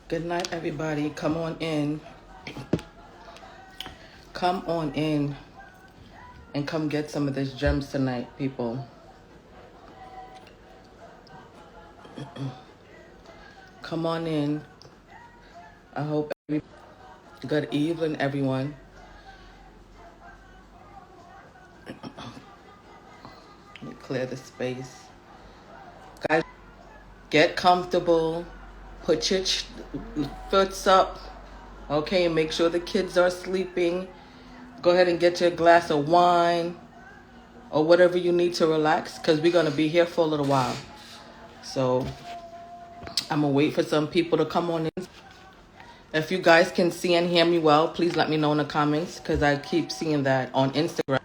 Good night, everybody. Come on in. Come on in and come get some of this gems tonight, people. Come on in. I hope good evening, everyone. Let me clear the space. Guys, get comfortable. Put your foots up. Okay, make sure the kids are sleeping. Go ahead and get your glass of wine or whatever you need to relax, because we're going to be here for a little while. So I'm going to wait for some people to come on in. If you guys can see and hear me well, please let me know in the comments, because I keep seeing that on Instagram.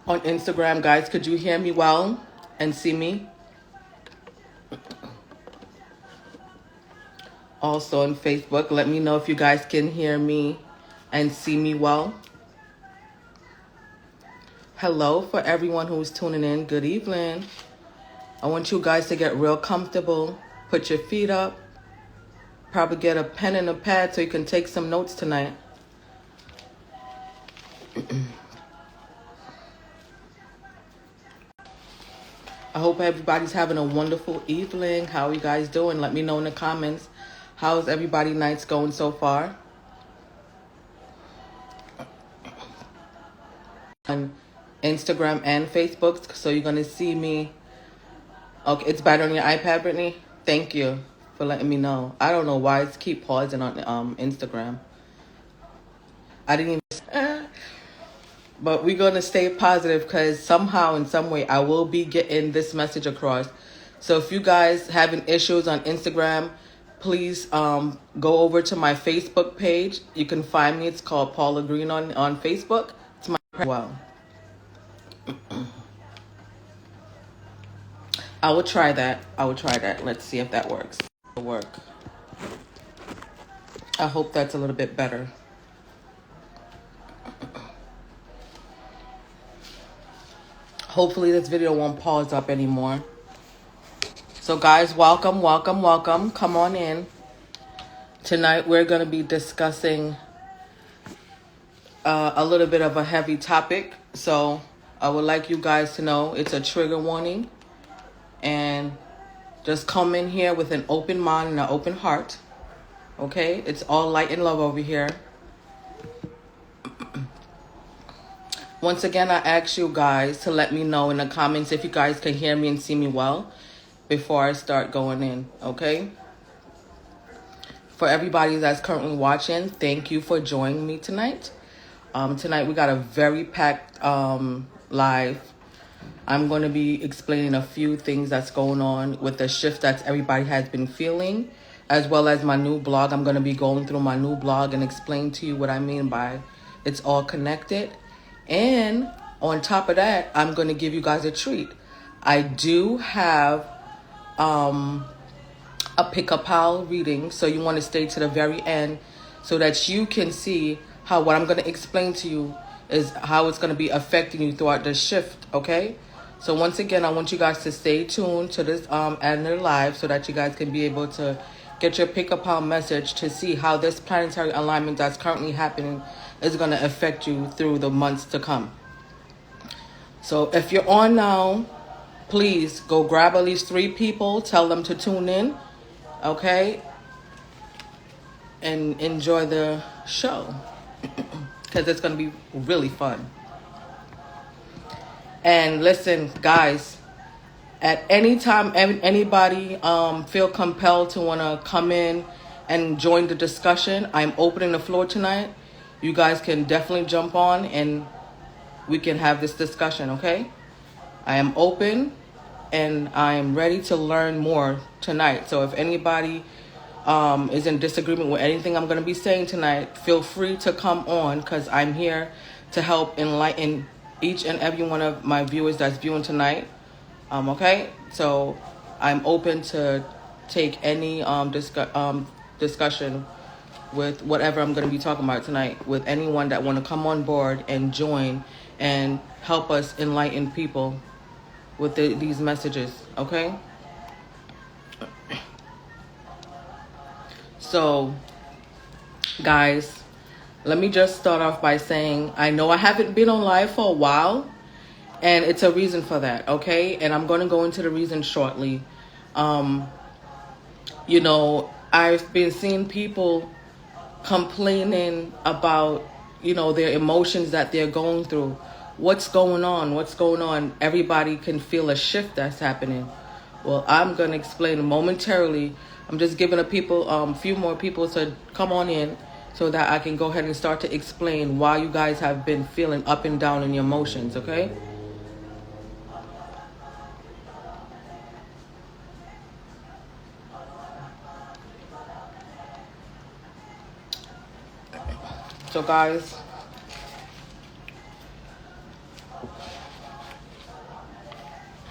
On Instagram, guys, could you hear me well and see me? Also on Facebook, let me know if you guys can hear me and see me well. Hello for everyone who's tuning in. Good evening. I want you guys to get real comfortable. Put your feet up. Probably get a pen and a pad so you can take some notes tonight. I hope everybody's having a wonderful evening. How are you guys doing? Let me know in the comments. How's everybody's nights going so far? On Instagram and Facebook, so you're going to see me. Okay, it's better on your iPad, Brittany? Thank you for letting me know. I don't know why it's keep pausing on Instagram. I didn't even... But we're going to stay positive, because somehow, in some way, I will be getting this message across. So if you guys having issues on Instagram, please go over to my Facebook page. You can find me. It's called Paula Green on Facebook. It's my well. I will try that. Let's see if that works. It'll work. I hope that's a little bit better. Hopefully this video won't pause up anymore. So guys, welcome. Come on in. Tonight we're going to be discussing a little bit of a heavy topic. So I would like you guys to know it's a trigger warning. And just come in here with an open mind and an open heart. Okay? It's all light and love over here. Once again, I ask you guys to let me know in the comments if you guys can hear me and see me well before I start going in, okay? For everybody that's currently watching, thank you for joining me tonight. Tonight we got a very packed live. I'm going to be explaining a few things that's going on with the shift that everybody has been feeling, as well as my new blog. I'm going to be going through my new blog and explain to you what I mean by it's all connected. And on top of that, I'm going to give you guys a treat. I do have a pick-up pile reading, so you want to stay to the very end so that you can see how what I'm going to explain to you is how it's going to be affecting you throughout the shift, okay? So once again, I want you guys to stay tuned to this end of the live so that you guys can be able to get your pick-up pile message to see how this planetary alignment that's currently happening is going to affect you through the months to come. So if you're on now, please go grab at least 3 people, tell them to tune in, okay? And enjoy the show, because it's going to be really fun. And listen, guys, at any time, anybody feel compelled to want to come in and join the discussion, I'm opening the floor tonight. You guys can definitely jump on and we can have this discussion, okay? I am open and I'm ready to learn more tonight. So if anybody is in disagreement with anything I'm going to be saying tonight, feel free to come on, because I'm here to help enlighten each and every one of my viewers that's viewing tonight. Okay? So I'm open to take any discussion with whatever I'm going to be talking about tonight, with anyone that want to come on board and join and help us enlighten people with these messages, okay? So, guys, let me just start off by saying I know I haven't been on live for a while, and it's a reason for that, okay? And I'm going to go into the reason shortly. You know, I've been seeing people complaining about, you know, their emotions that they're going through. What's going on? What's going on? Everybody can feel a shift that's happening. Well, I'm going to explain momentarily. I'm just giving a few more people to come on in so that I can go ahead and start to explain why you guys have been feeling up and down in your emotions, okay? So, guys,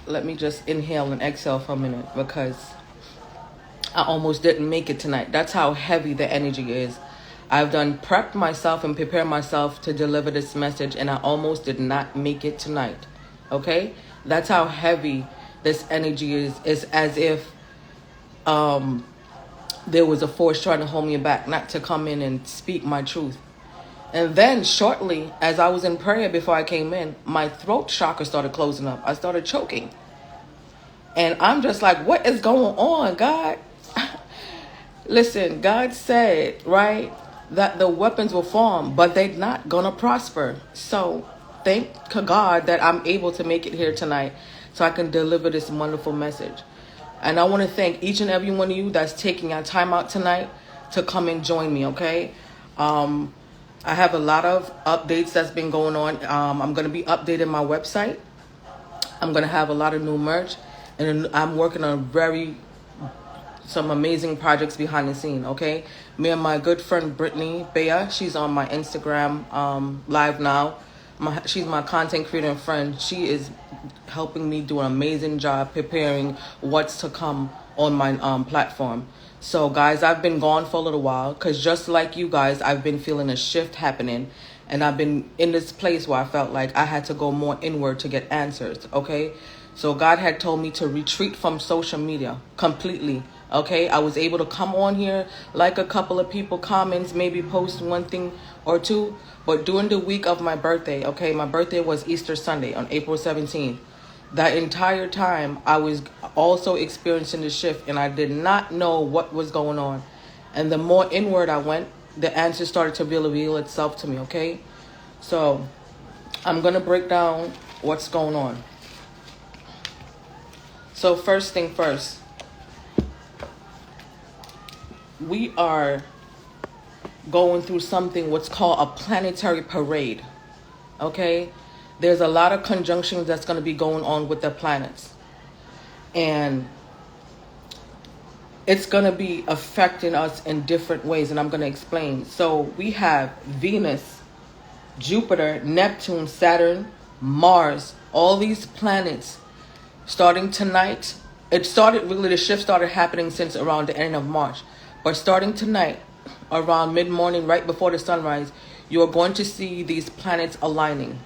let me just inhale and exhale for a minute because I almost didn't make it tonight. That's how heavy the energy is. I've done prepped myself and prepared myself to deliver this message, and I almost did not make it tonight. Okay? That's how heavy this energy is. It's as if there was a force trying to hold me back, not to come in and speak my truth. And then shortly, as I was in prayer before I came in, my throat chakra started closing up. I started choking. And I'm just like, what is going on, God? Listen, God said, right, that the weapons will form, but they're not going to prosper. So thank God that I'm able to make it here tonight so I can deliver this wonderful message. And I want to thank each and every one of you that's taking your time out tonight to come and join me, okay? I have a lot of updates that's been going on. I'm going to be updating my website. I'm going to have a lot of new merch. And I'm working on some amazing projects behind the scene, okay? Me and my good friend Brittany Bea, she's on my Instagram live now. She's my content creator and friend. She is helping me do an amazing job preparing what's to come on my platform. So, guys, I've been gone for a little while because just like you guys, I've been feeling a shift happening. And I've been in this place where I felt like I had to go more inward to get answers, okay? So God had told me to retreat from social media completely, okay? I was able to come on here, like a couple of people comments, maybe post one thing or two. But during the week of my birthday, okay, my birthday was Easter Sunday on April 17th. That entire time, I was also experiencing the shift, and I did not know what was going on. And the more inward I went, the answer started to reveal itself to me, okay? So I'm going to break down what's going on. So first thing first, we are going through something what's called a planetary parade, okay? There's a lot of conjunctions that's going to be going on with the planets. And it's going to be affecting us in different ways, and I'm going to explain. So we have Venus, Jupiter, Neptune, Saturn, Mars, all these planets starting tonight. The shift started happening since around the end of March. But starting tonight, around mid-morning, right before the sunrise, you are going to see these planets aligning.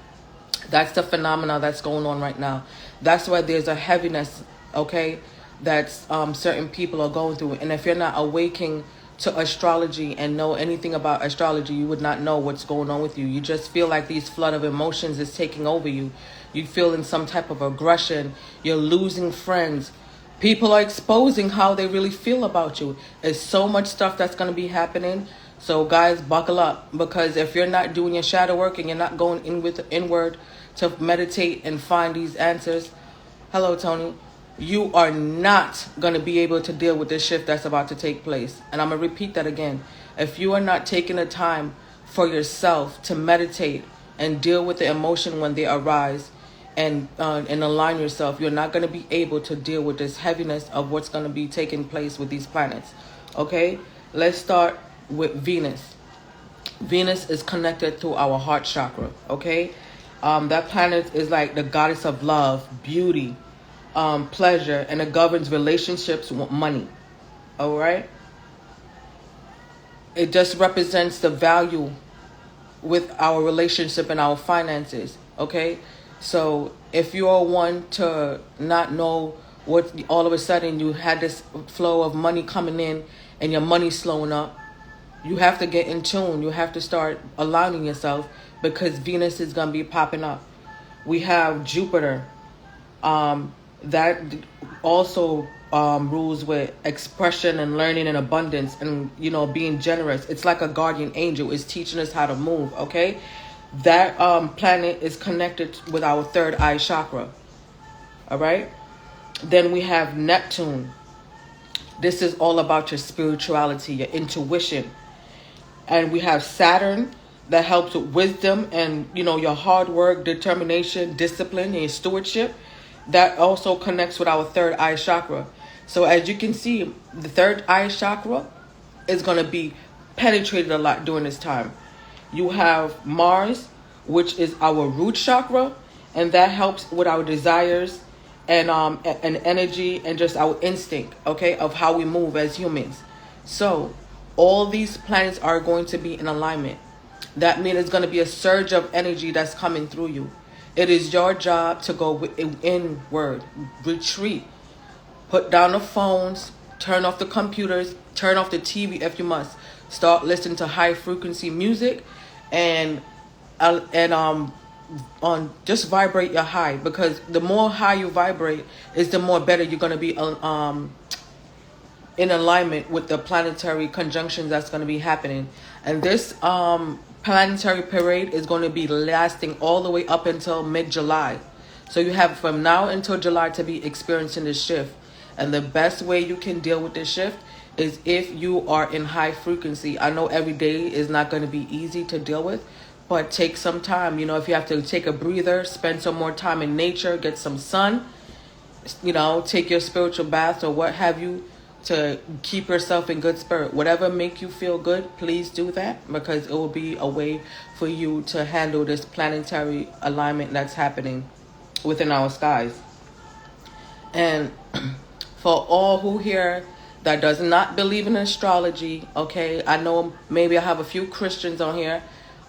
That's the phenomena that's going on right now. That's why there's a heaviness, okay, that certain people are going through. And if you're not awaking to astrology and know anything about astrology, you would not know what's going on with you. You just feel like these flood of emotions is taking over you. You feel in some type of aggression. You're losing friends. People are exposing how they really feel about you. There's so much stuff that's going to be happening. So guys, buckle up, because if you're not doing your shadow work and you're not going inward to meditate and find these answers, hello Tony, you are not going to be able to deal with this shift that's about to take place. And I'm going to repeat that again. If you are not taking the time for yourself to meditate and deal with the emotion when they arise and align yourself, you're not going to be able to deal with this heaviness of what's going to be taking place with these planets. Okay, let's start with Venus. Venus is connected to our heart chakra, okay? That planet is like the goddess of love, beauty, pleasure, and it governs relationships with money, all right? It just represents the value with our relationship and our finances, okay? So if you are one to not know what all of a sudden you had this flow of money coming in and your money's slowing up, you have to get in tune. You have to start aligning yourself, because Venus is going to be popping up. We have Jupiter. That also rules with expression and learning and abundance and, being generous. It's like a guardian angel. It's teaching us how to move, okay? That planet is connected with our third eye chakra, all right? Then we have Neptune. This is all about your spirituality, your intuition. And we have Saturn, that helps with wisdom and, your hard work, determination, discipline, and your stewardship. That also connects with our third eye chakra. So as you can see, the third eye chakra is going to be penetrated a lot during this time. You have Mars, which is our root chakra, and that helps with our desires and energy and just our instinct, okay, of how we move as humans. So all these planets are going to be in alignment. That means it's going to be a surge of energy that's coming through you. It is your job to go inward, retreat, put down the phones, turn off the computers, turn off the TV if you must. Start listening to high frequency music and just vibrate your high, because the more high you vibrate is the more better you're going to be in alignment with the planetary conjunctions that's going to be happening. And this planetary parade is going to be lasting all the way up until mid-July. So you have from now until July to be experiencing this shift. And the best way you can deal with this shift is if you are in high frequency. I know every day is not going to be easy to deal with, but take some time. If you have to take a breather, spend some more time in nature, get some sun, take your spiritual bath or what have you, to keep yourself in good spirit. Whatever make you feel good, please do that, because it will be a way for you to handle this planetary alignment that's happening within our skies. And for all who here that does not believe in astrology, okay, I know maybe I have a few Christians on here.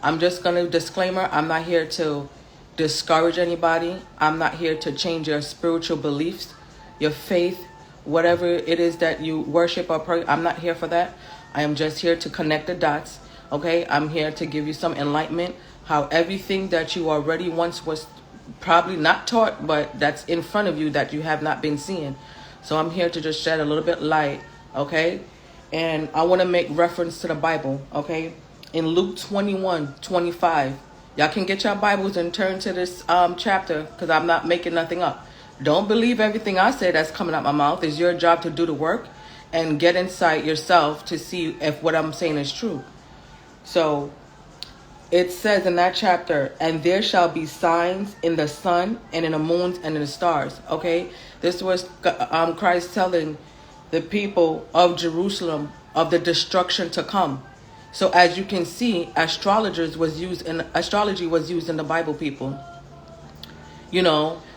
I'm just going to disclaimer, I'm not here to discourage anybody. I'm not here to change your spiritual beliefs, your faith, whatever it is that you worship or pray. I'm not here for that. I am just here to connect the dots, okay? I'm here to give you some enlightenment, how everything that you already once was probably not taught, but that's in front of you that you have not been seeing. So I'm here to just shed a little bit light, okay? And I want to make reference to the Bible, okay? In Luke 21:25, y'all can get your Bibles and turn to this chapter, because I'm not making nothing up. Don't believe everything I say that's coming out my mouth. It's your job to do the work and get inside yourself to see if what I'm saying is true. So it says in that chapter, and there shall be signs in the sun and in the moons and in the stars. Okay, this was Christ telling the people of Jerusalem of the destruction to come. So as you can see, astrology was used in the Bible, people.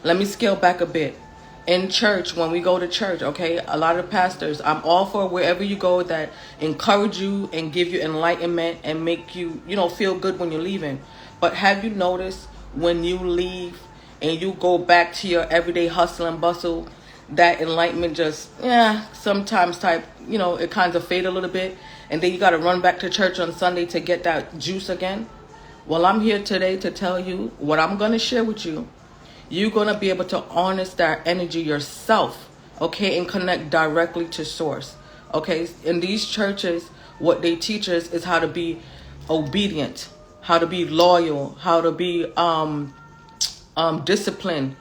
Let me scale back a bit. In church, when we go to church, okay, a lot of pastors, I'm all for wherever you go that encourage you and give you enlightenment and make you, feel good when you're leaving. But have you noticed when you leave and you go back to your everyday hustle and bustle, that enlightenment just, sometimes it kind of fade a little bit. And then you got to run back to church on Sunday to get that juice again. Well, I'm here today to tell you what I'm going to share with you. You're going to be able to harness that energy yourself, okay, and connect directly to source, okay? In these churches, what they teach us is how to be obedient, how to be loyal, how to be disciplined,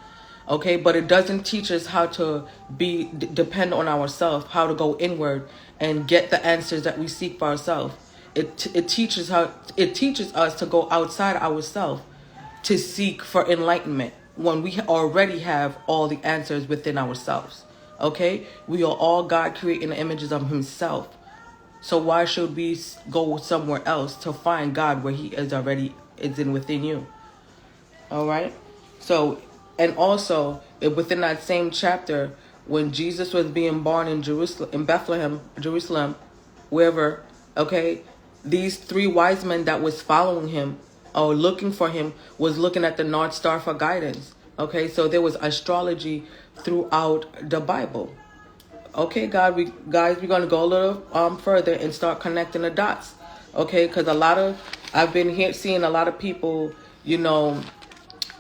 okay? But it doesn't teach us how to be depend on ourselves, how to go inward and get the answers that we seek for ourselves. It teaches us to go outside ourselves to seek for enlightenment, when we already have all the answers within ourselves, okay? We are all God creating the images of himself. So why should we go somewhere else to find God where he is within you? All right? So, and also within that same chapter, when Jesus was being born in Bethlehem, Jerusalem, wherever, okay, these three wise men that was following him or looking for him was looking at the North Star for guidance. Okay, so there was astrology throughout the Bible. okay, God, we're going to go a little further and start connecting the dots. Okay, because I've been here seeing a lot of people, you know,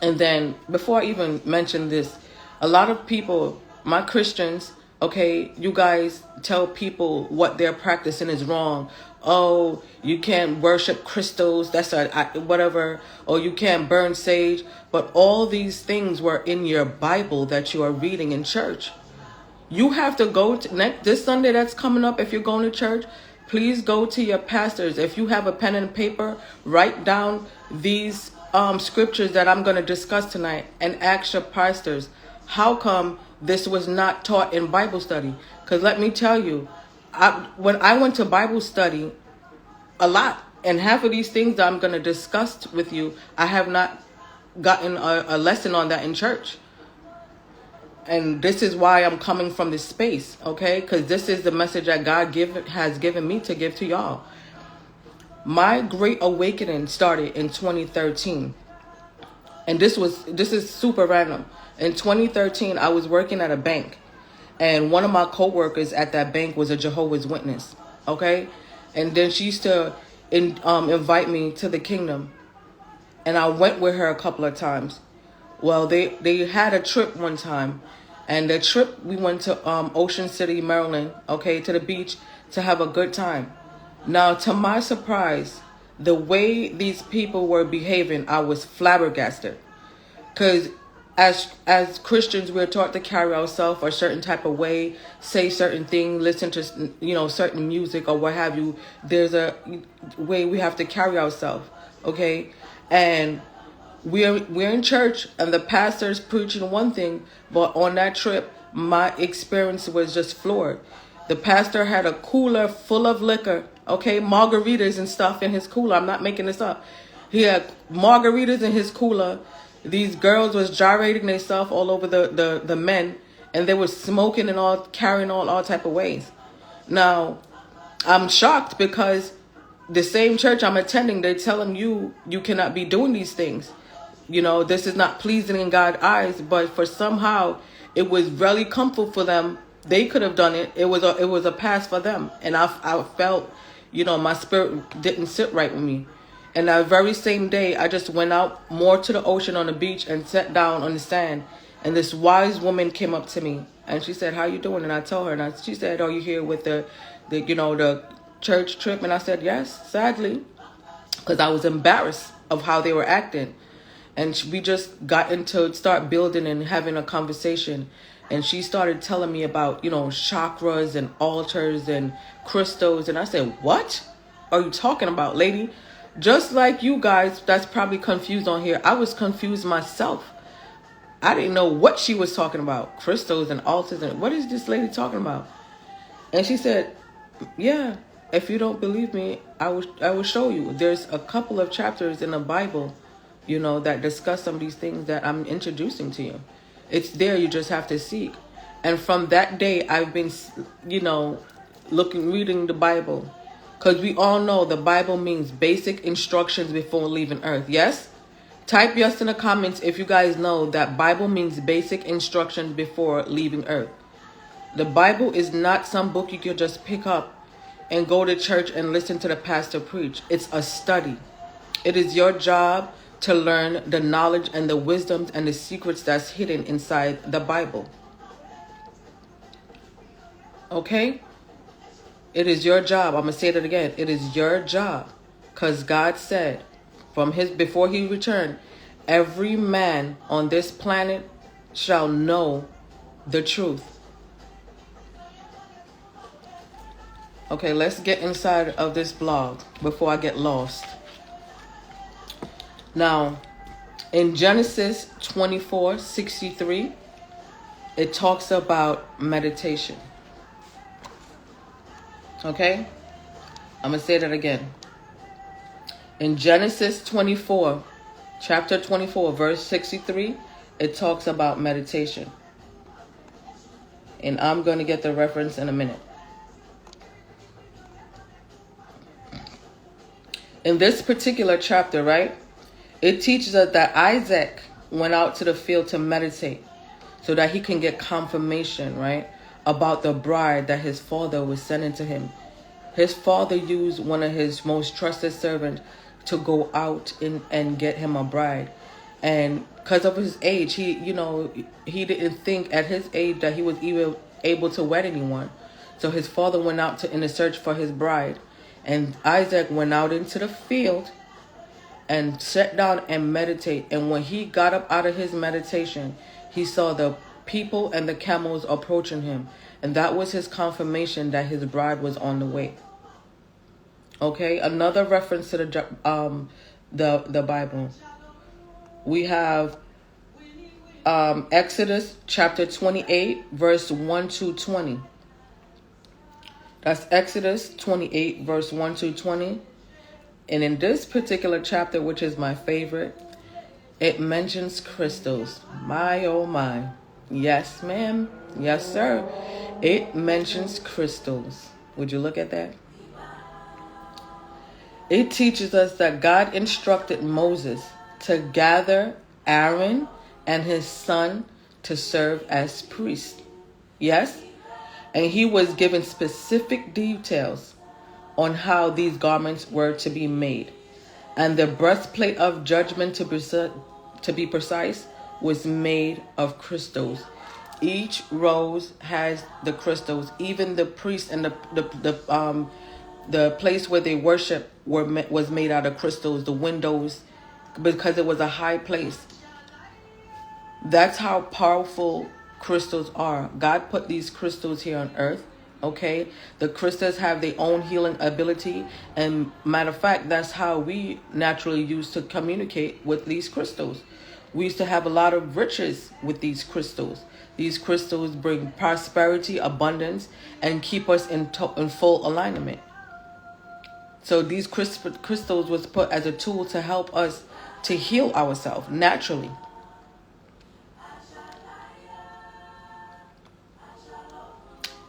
and then before I even mention this, a lot of people, my Christians, okay, you guys tell people what they're practicing is wrong. Oh, you can't worship crystals, that's whatever, or you can't burn sage. But all these things were in your Bible that you are reading in church. You have to go to this Sunday that's coming up. If you're going to church, please go to your pastors. If you have a pen and paper, write down these scriptures that I'm going to discuss tonight and ask your pastors, how come this was not taught in Bible study? Because let me tell you, when I went to Bible study a lot, and half of these things that I'm going to discuss with you, I have not gotten a lesson on that in church. And this is why I'm coming from this space, okay? Because this is the message that God has given me to give to y'all. My great awakening started in 2013. And this is super random. In 2013, I was working at a bank. And one of my coworkers at that bank was a Jehovah's Witness, okay? And then she used to invite me to the kingdom. And I went with her a couple of times. Well, they had a trip one time, and the trip we went to Ocean City, Maryland, okay, to the beach to have a good time. Now, to my surprise, the way these people were behaving, I was flabbergasted. Because as Christians, we're taught to carry ourselves a certain type of way, say certain things, listen to, you know, certain music or what have you. There's a way we have to carry ourselves, okay? And we're in church and the pastor's preaching one thing, but on that trip, my experience was just floored. The pastor had a cooler full of liquor, okay, margaritas and stuff in his cooler. I'm not making this up. He had margaritas in his cooler. These girls was gyrating themselves all over the men, and they were smoking and all, carrying all type of ways. Now, I'm shocked because the same church I'm attending, they're telling you cannot be doing these things. You know, this is not pleasing in God's eyes, but for somehow it was really comfortable for them. They could have done it. It was a pass for them. And I felt, you know, my spirit didn't sit right with me. And that very same day, I just went out more to the ocean on the beach and sat down on the sand. And this wise woman came up to me and she said, "How you doing?" And I told her, and she said, "Are you here with the church trip?" And I said, "Yes," sadly, because I was embarrassed of how they were acting. And we just got into start building and having a conversation. And she started telling me about, you know, chakras and altars and crystals. And I said, "What are you talking about, lady?" Just like you guys that's probably confused on here, I was confused myself. I didn't know what she was talking about. Crystals and altars and what is this lady talking about? And she said, "Yeah, if you don't believe me, I will show you. There's a couple of chapters in the Bible, you know, that discuss some of these things that I'm introducing to you. It's there, you just have to seek." And from that day, I've been, you know, reading the Bible. Because we all know the Bible means basic instructions before leaving earth. Yes? Type yes in the comments if you guys know that Bible means basic instructions before leaving earth. The Bible is not some book you can just pick up and go to church and listen to the pastor preach. It's a study. It is your job to learn the knowledge and the wisdoms and the secrets that's hidden inside the Bible. Okay? It is your job. I'm going to say that again. It is your job. Because God said before he returned, every man on this planet shall know the truth. Okay, let's get inside of this blog before I get lost. Now, in Genesis 24:63, it talks about meditation. Okay? I'm going to say that again. In Genesis 24, chapter 24, verse 63, it talks about meditation. And I'm going to get the reference in a minute. In this particular chapter, right, it teaches us that Isaac went out to the field to meditate so that he can get confirmation, right, about the bride that his father was sending to him. His father used one of his most trusted servants to go out and get him a bride. And because of his age, he didn't think at his age that he was even able to wed anyone. So his father went out in a search for his bride. And Isaac went out into the field and sat down and meditate. And when he got up out of his meditation, he saw the people and the camels approaching him. And that was his confirmation that his bride was on the way. Okay, another reference to the Bible. We have Exodus chapter 28, verse 1 to 20. That's Exodus 28, verse 1 to 20. And in this particular chapter, which is my favorite, it mentions crystals. My, oh my. Yes, ma'am. Yes, sir. It mentions crystals. Would you look at that? It teaches us that God instructed Moses to gather Aaron and his son to serve as priests. Yes? And he was given specific details on how these garments were to be made. And the breastplate of judgment, to be precise, was made of crystals. Each rose has the crystals. Even the priest and the place where they worship was made out of crystals. The windows, because it was a high place. That's how powerful crystals are. God put these crystals here on earth. Okay, the crystals have their own healing ability, and matter of fact, that's how we naturally used to communicate with these crystals. We used to have a lot of riches with these crystals. These crystals bring prosperity, abundance, and keep us in full alignment. So these crystals was put as a tool to help us to heal ourselves naturally.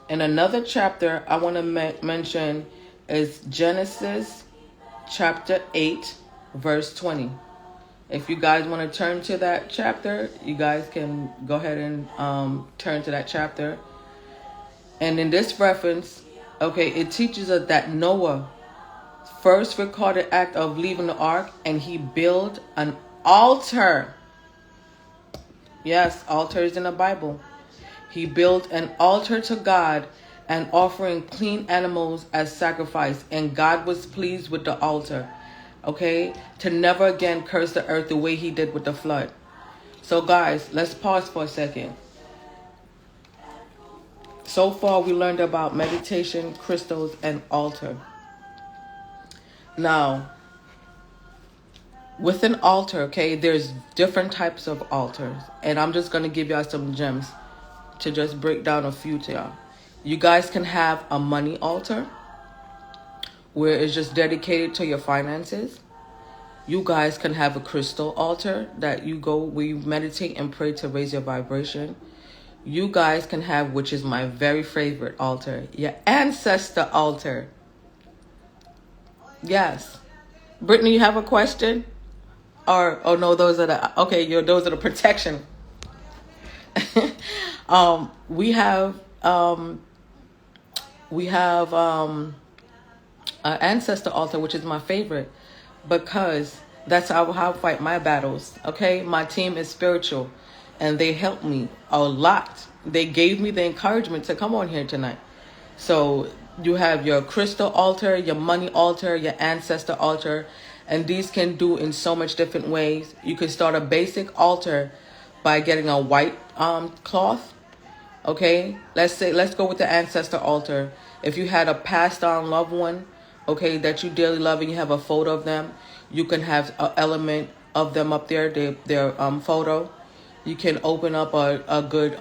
And another chapter I want to mention is Genesis chapter 8, verse 20. If you guys want to turn to that chapter, you guys can go ahead and turn to that chapter. And in this reference, okay, it teaches us that Noah first recorded act of leaving the ark, and he built an altar. Yes, altars in the Bible. He built an altar to God and offering clean animals as sacrifice. And God was pleased with the altar. Okay? To never again curse the earth the way he did with the flood. So guys, let's pause for a second. So far we learned about meditation, crystals, and altar. Now, with an altar, okay, there's different types of altars. And I'm just going to give y'all some gems to just break down a few to y'all. You guys can have a money altar where it's just dedicated to your finances. You guys can have a crystal altar that you go where you meditate and pray to raise your vibration. You guys can have, which is my very favorite altar, your ancestor altar. Yes. Brittany, you have a question? Or oh no, those are the those are the protection. We have an ancestor altar, which is my favorite, because that's how I fight my battles. Okay, my team is spiritual, and they help me a lot. They gave me the encouragement to come on here tonight. So you have your crystal altar, your money altar, your ancestor altar, and these can do in so much different ways. You can start a basic altar by getting a white cloth. Okay, let's go with the ancestor altar. If you had a passed on loved one, okay, that you dearly love, and you have a photo of them, you can have an element of them up there, their photo. You can open up a good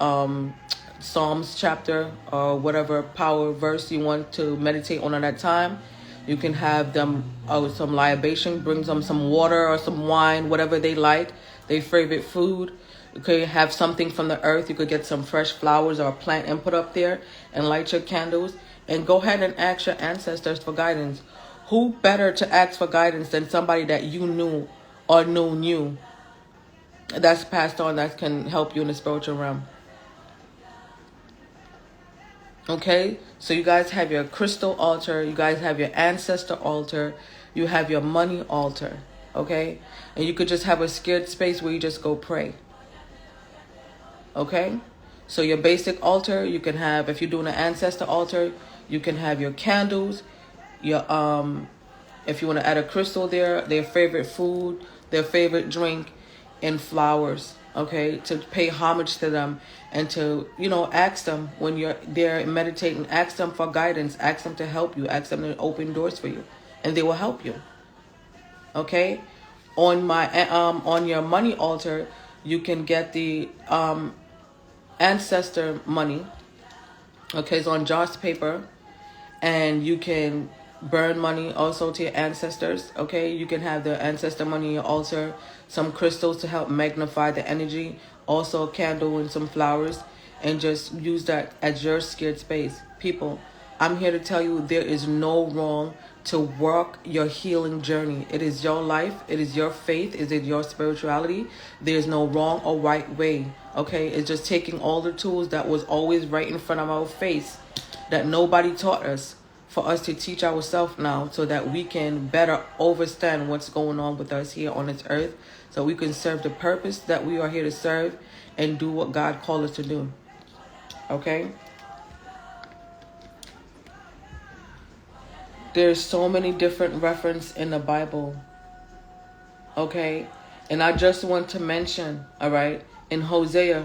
Psalms chapter or whatever power verse you want to meditate on at that time. You can have them some libation, bring them some water or some wine, whatever they like, their favorite food. You could have something from the earth. You could get some fresh flowers or a plant and put up there and light your candles. And go ahead and ask your ancestors for guidance. Who better to ask for guidance than somebody that you knew or knew you? That's passed on, that can help you in the spiritual realm. Okay, so you guys have your crystal altar, you guys have your ancestor altar, you have your money altar, okay? And you could just have a scared space where you just go pray, okay? So your basic altar, you can have, if you're doing an ancestor altar, you can have your candles, your, if you want to add a crystal there, their favorite food, their favorite drink, and flowers, okay, to pay homage to them and to, you know, ask them when you're there meditating, ask them for guidance, ask them to help you, ask them to open doors for you, and they will help you, okay? On your money altar, you can get the ancestor money, okay, it's on joss paper, and you can burn money also to your ancestors, okay? You can have the ancestor money in your altar, some crystals to help magnify the energy, also a candle and some flowers, and just use that as your scared space. People, I'm here to tell you there is no wrong to work your healing journey. It is your life. It is your faith. It is your spirituality. There's no wrong or right way, okay? It's just taking all the tools that was always right in front of our face that nobody taught us, for us to teach ourselves now so that we can better understand what's going on with us here on this earth, so we can serve the purpose that we are here to serve and do what God called us to do, okay? There's so many different references in the Bible, okay? And I just want to mention, all right, in Hosea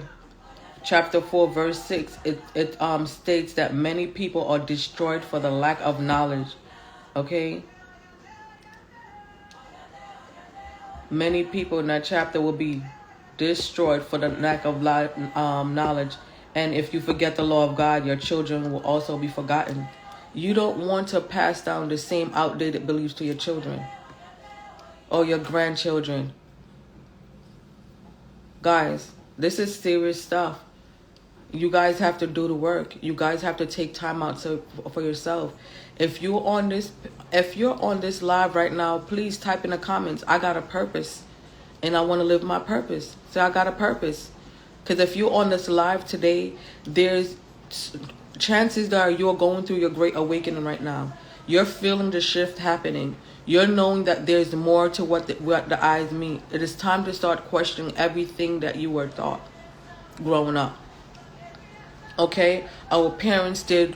chapter 4 verse 6, it states that many people are destroyed for the lack of knowledge, okay? Many people in that chapter will be destroyed for the lack of knowledge. And if you forget the law of God, your children will also be forgotten. You don't want to pass down the same outdated beliefs to your children or your grandchildren. Guys, this is serious stuff. You guys have to do the work. You guys have to take time out for yourself. If you're on this live right now, please type in the comments, I got a purpose and I want to live my purpose. Say, I got a purpose. Because if you're on this live today, there's chances that you're going through your great awakening right now. You're feeling the shift happening. You're knowing that there's more to what the eyes meet. It is time to start questioning everything that you were taught growing up. Okay, our parents did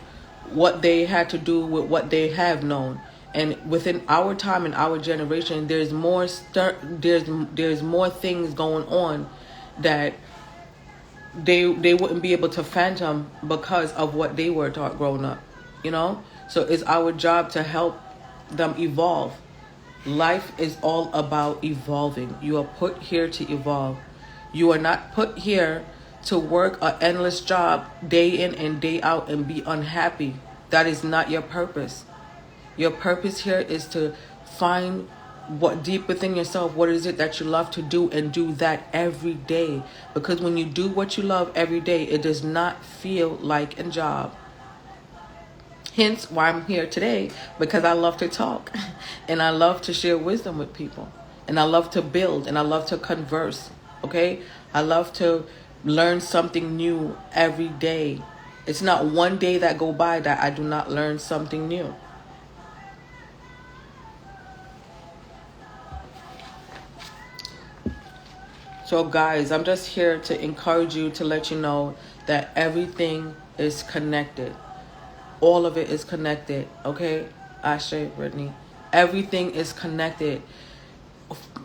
what they had to do with what they have known, and within our time and our generation, there's more there's more things going on that they wouldn't be able to fathom because of what they were taught growing up, you know. So it's our job to help them evolve. Life is all about evolving. You are put here to evolve. You are not put here to work an endless job day in and day out and be unhappy. That is not your purpose. Your purpose here is to find what deep within yourself, what is it that you love to do, and do that every day. Because when you do what you love every day, it does not feel like a job. Hence why I'm here today, because I love to talk and I love to share wisdom with people, and I love to build and I love to converse, okay? I love to learn something new every day. It's not one day that go by that I do not learn something new. So guys, I'm just here to encourage you, to let you know that everything is connected. All of it is connected, okay? Ashley, Brittany, everything is connected.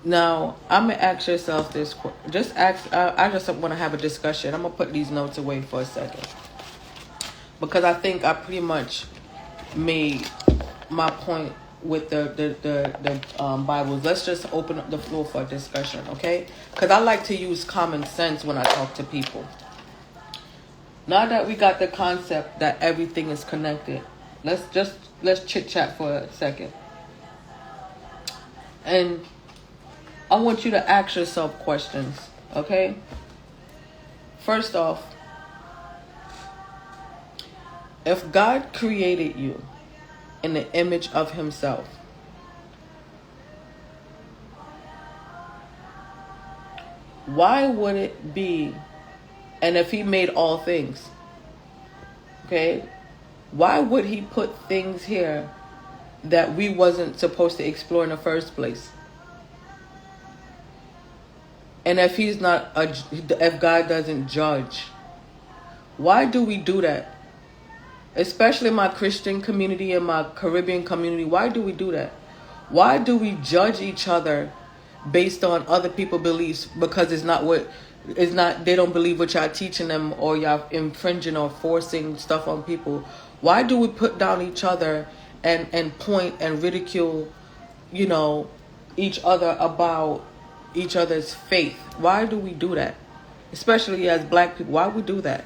Now, I'm going to ask yourself this. Just ask, I just want to have a discussion. I'm going to put these notes away for a second, because I think I pretty much made my point with the Bibles. Let's just open up the floor for a discussion, okay? Because I like to use common sense when I talk to people. Now that we got the concept that everything is connected, let's chit chat for a second. And I want you to ask yourself questions, okay? First off, if God created you in the image of himself, why would it be, and if he made all things, okay, Why would he put things here that we wasn't supposed to explore in the first place? And if he's not, if God doesn't judge, why do we do that? Especially my Christian community and my Caribbean community, why do we do that? Why do we judge each other based on other people's beliefs because they don't believe what y'all teaching them, or y'all infringing or forcing stuff on people? Why do we put down each other and point and ridicule, each other about each other's faith? Why do we do that? Especially as black people, why we do that?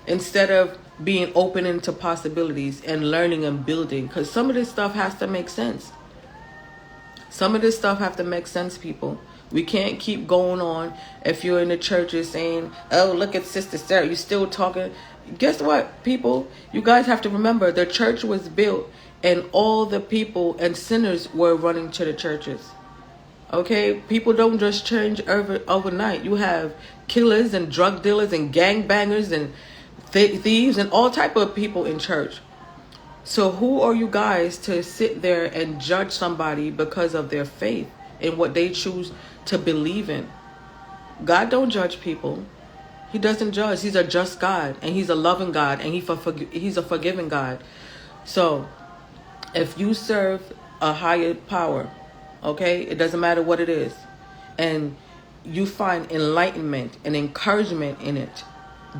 Instead of being open into possibilities and learning and building, because some of this stuff has to make sense. Some of this stuff have to make sense, people. We can't keep going on. If you're in the churches saying, oh, look at Sister Sarah, you're still talking. Guess what, people? You guys have to remember, the church was built and all the people and sinners were running to the churches. Okay? People don't just change overnight. You have killers and drug dealers and gangbangers and thieves and all type of people in church. So who are you guys to sit there and judge somebody because of their faith and what they choose to believe in? God don't judge people. He doesn't judge. He's a just God, and he's a loving God, and he's a forgiving God. So if you serve a higher power, okay, it doesn't matter what it is, and you find enlightenment and encouragement in it,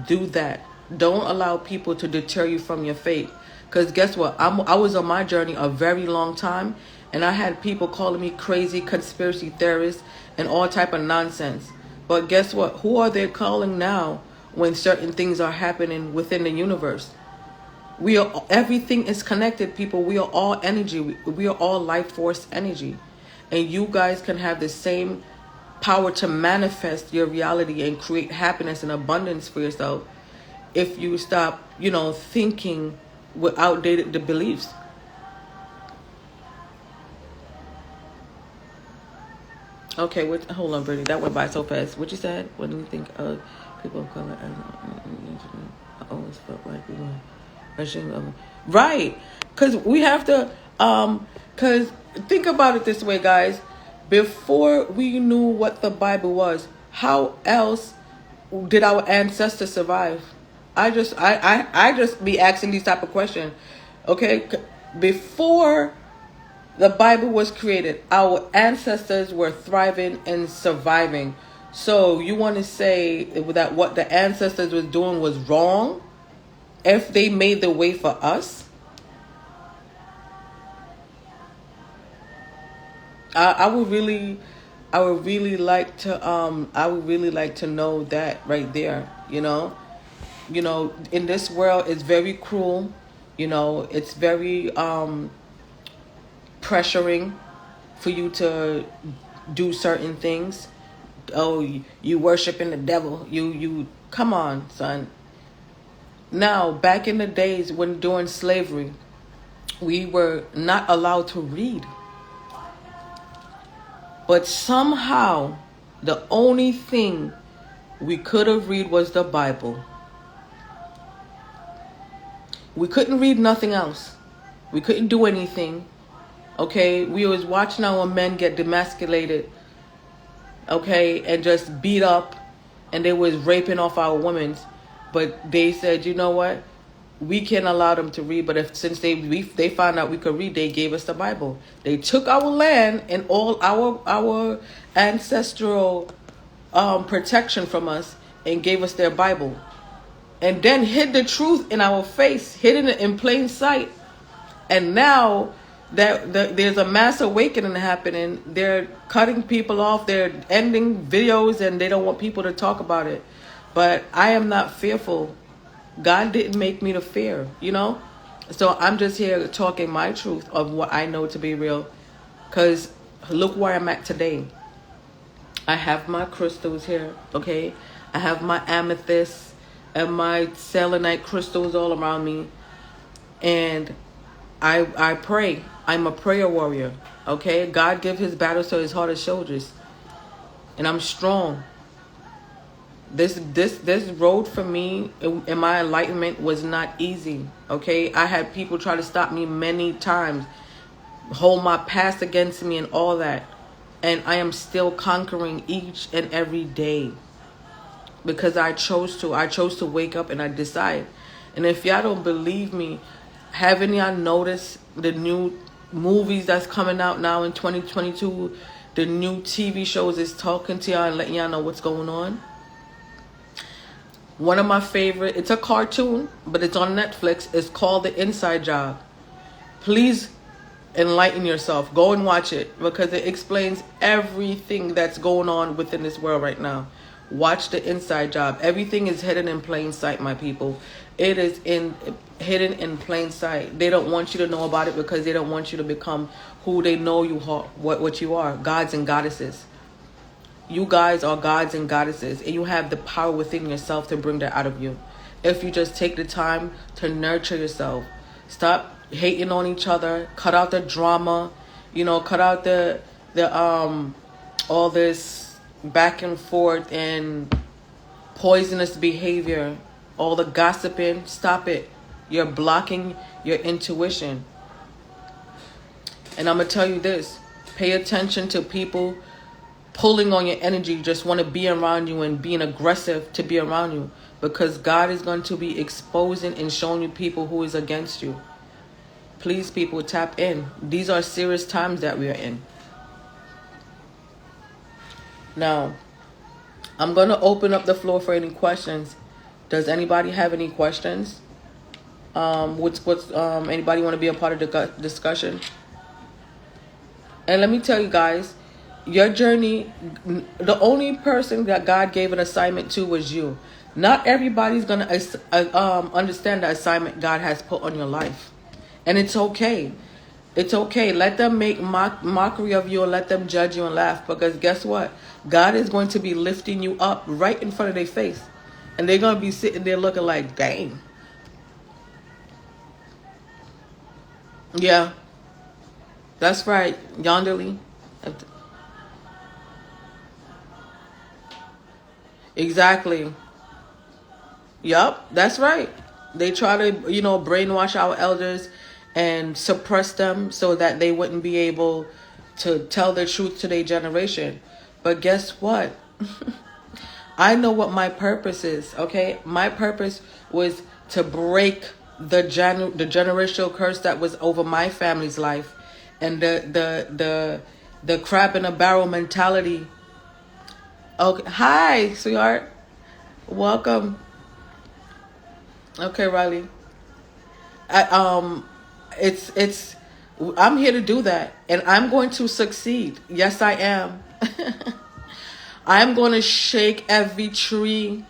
do that. Don't allow people to deter you from your faith. Because guess what? I was on my journey a very long time, and I had people calling me crazy conspiracy theorist and all type of nonsense. But guess what? Who are they calling now when certain things are happening within the universe? Everything is connected, people. We are all energy. We are all life force energy. And you guys can have the same power to manifest your reality and create happiness and abundance for yourself if you stop, thinking with outdated beliefs. Okay, hold on, Brittany. That went by so fast. What you said? What do you think of people of color? I always felt like we were right, because we have to. Because think about it this way, guys. Before we knew what the Bible was, how else did our ancestors survive? I just be asking these type of questions. Okay, before the Bible was created, our ancestors were thriving and surviving. So you want to say that what the ancestors was doing was wrong if they made the way for us? I would really like to know that right there. In this world, it's very cruel. It's very pressuring for you to do certain things. Oh, you worshiping the devil. You come on, son. Now, back in the days when during slavery, we were not allowed to read. But somehow, the only thing we could have read was the Bible. We couldn't read nothing else. We couldn't do anything. Okay, we was watching our men get demasculated, okay, and just beat up, and they was raping off our women. But they said, you know what? We can't allow them to read, but since they found out we could read, they gave us the Bible. They took our land and all our ancestral protection from us and gave us their Bible, and then hid the truth in our face, hidden it in plain sight. And now that there's a mass awakening happening, they're cutting people off, they're ending videos, and they don't want people to talk about it. But I am not fearful. God didn't make me to fear, So I'm just here talking my truth of what I know to be real. Because look where I'm at today. I have my crystals here, okay? I have my amethyst and my selenite crystals all around me. And I pray. I'm a prayer warrior, okay? God gives his battles to his hardest soldiers. And I'm strong. This road for me in my enlightenment was not easy. Okay, I had people try to stop me many times, hold my past against me and all that, and I am still conquering each and every day because I chose to wake up and I decide. And if y'all don't believe me, haven't y'all noticed the new movies that's coming out now in 2022? The new TV shows is talking to y'all and letting y'all know what's going on. One of my favorite, it's a cartoon, but it's on Netflix. It's called The Inside Job. Please enlighten yourself. Go and watch it because it explains everything that's going on within this world right now. Watch The Inside Job. Everything is hidden in plain sight, my people. It is hidden in plain sight. They don't want you to know about it because they don't want you to become who they know you are, what you are, gods and goddesses. You guys are gods and goddesses, and you have the power within yourself to bring that out of you. If you just take the time to nurture yourself, stop hating on each other, cut out the drama, cut out the all this back and forth and poisonous behavior, all the gossiping. Stop it. You're blocking your intuition. And I'm gonna tell you this: pay attention to people pulling on your energy, just want to be around you and being aggressive to be around you, because God is going to be exposing and showing you people who is against you. Please, people, tap in. These are serious times that we are in. Now, I'm going to open up the floor for any questions. Does anybody have any questions? Anybody want to be a part of the discussion? And let me tell you guys, your journey, the only person that God gave an assignment to was you. Not everybody's going to understand the assignment God has put on your life. And it's okay. It's okay. Let them make mockery of you and let them judge you and laugh. Because guess what? God is going to be lifting you up right in front of their face. And they're going to be sitting there looking like, dang. Yeah. That's right. Yonderly. Exactly. Yup, that's right. They try to, brainwash our elders and suppress them so that they wouldn't be able to tell the truth to their generation. But guess what? I know what my purpose is, okay? My purpose was to break the generational curse that was over my family's life, and the crab in a barrel mentality. Okay, hi, sweetheart. Welcome. Okay, Riley. I'm here to do that, and I'm going to succeed. Yes, I am. I'm going to shake every tree,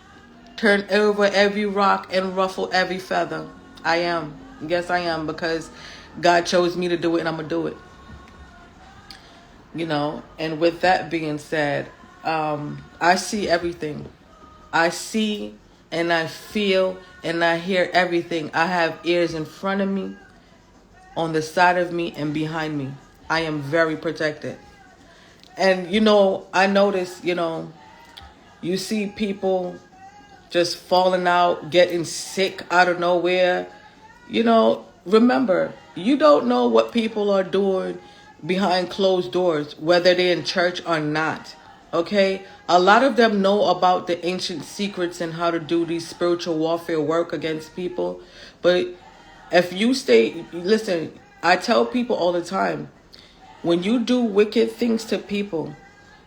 turn over every rock, and ruffle every feather. I am. Yes, I am, because God chose me to do it, and I'm going to do it. And with that being said, I see everything. I see and I feel and I hear everything. I have ears in front of me, on the side of me, and behind me. I am very protected. And, I notice, you see people just falling out, getting sick out of nowhere. Remember, you don't know what people are doing behind closed doors, whether they're in church or not. Okay? A lot of them know about the ancient secrets and how to do these spiritual warfare work against people. But if you listen, I tell people all the time, when you do wicked things to people,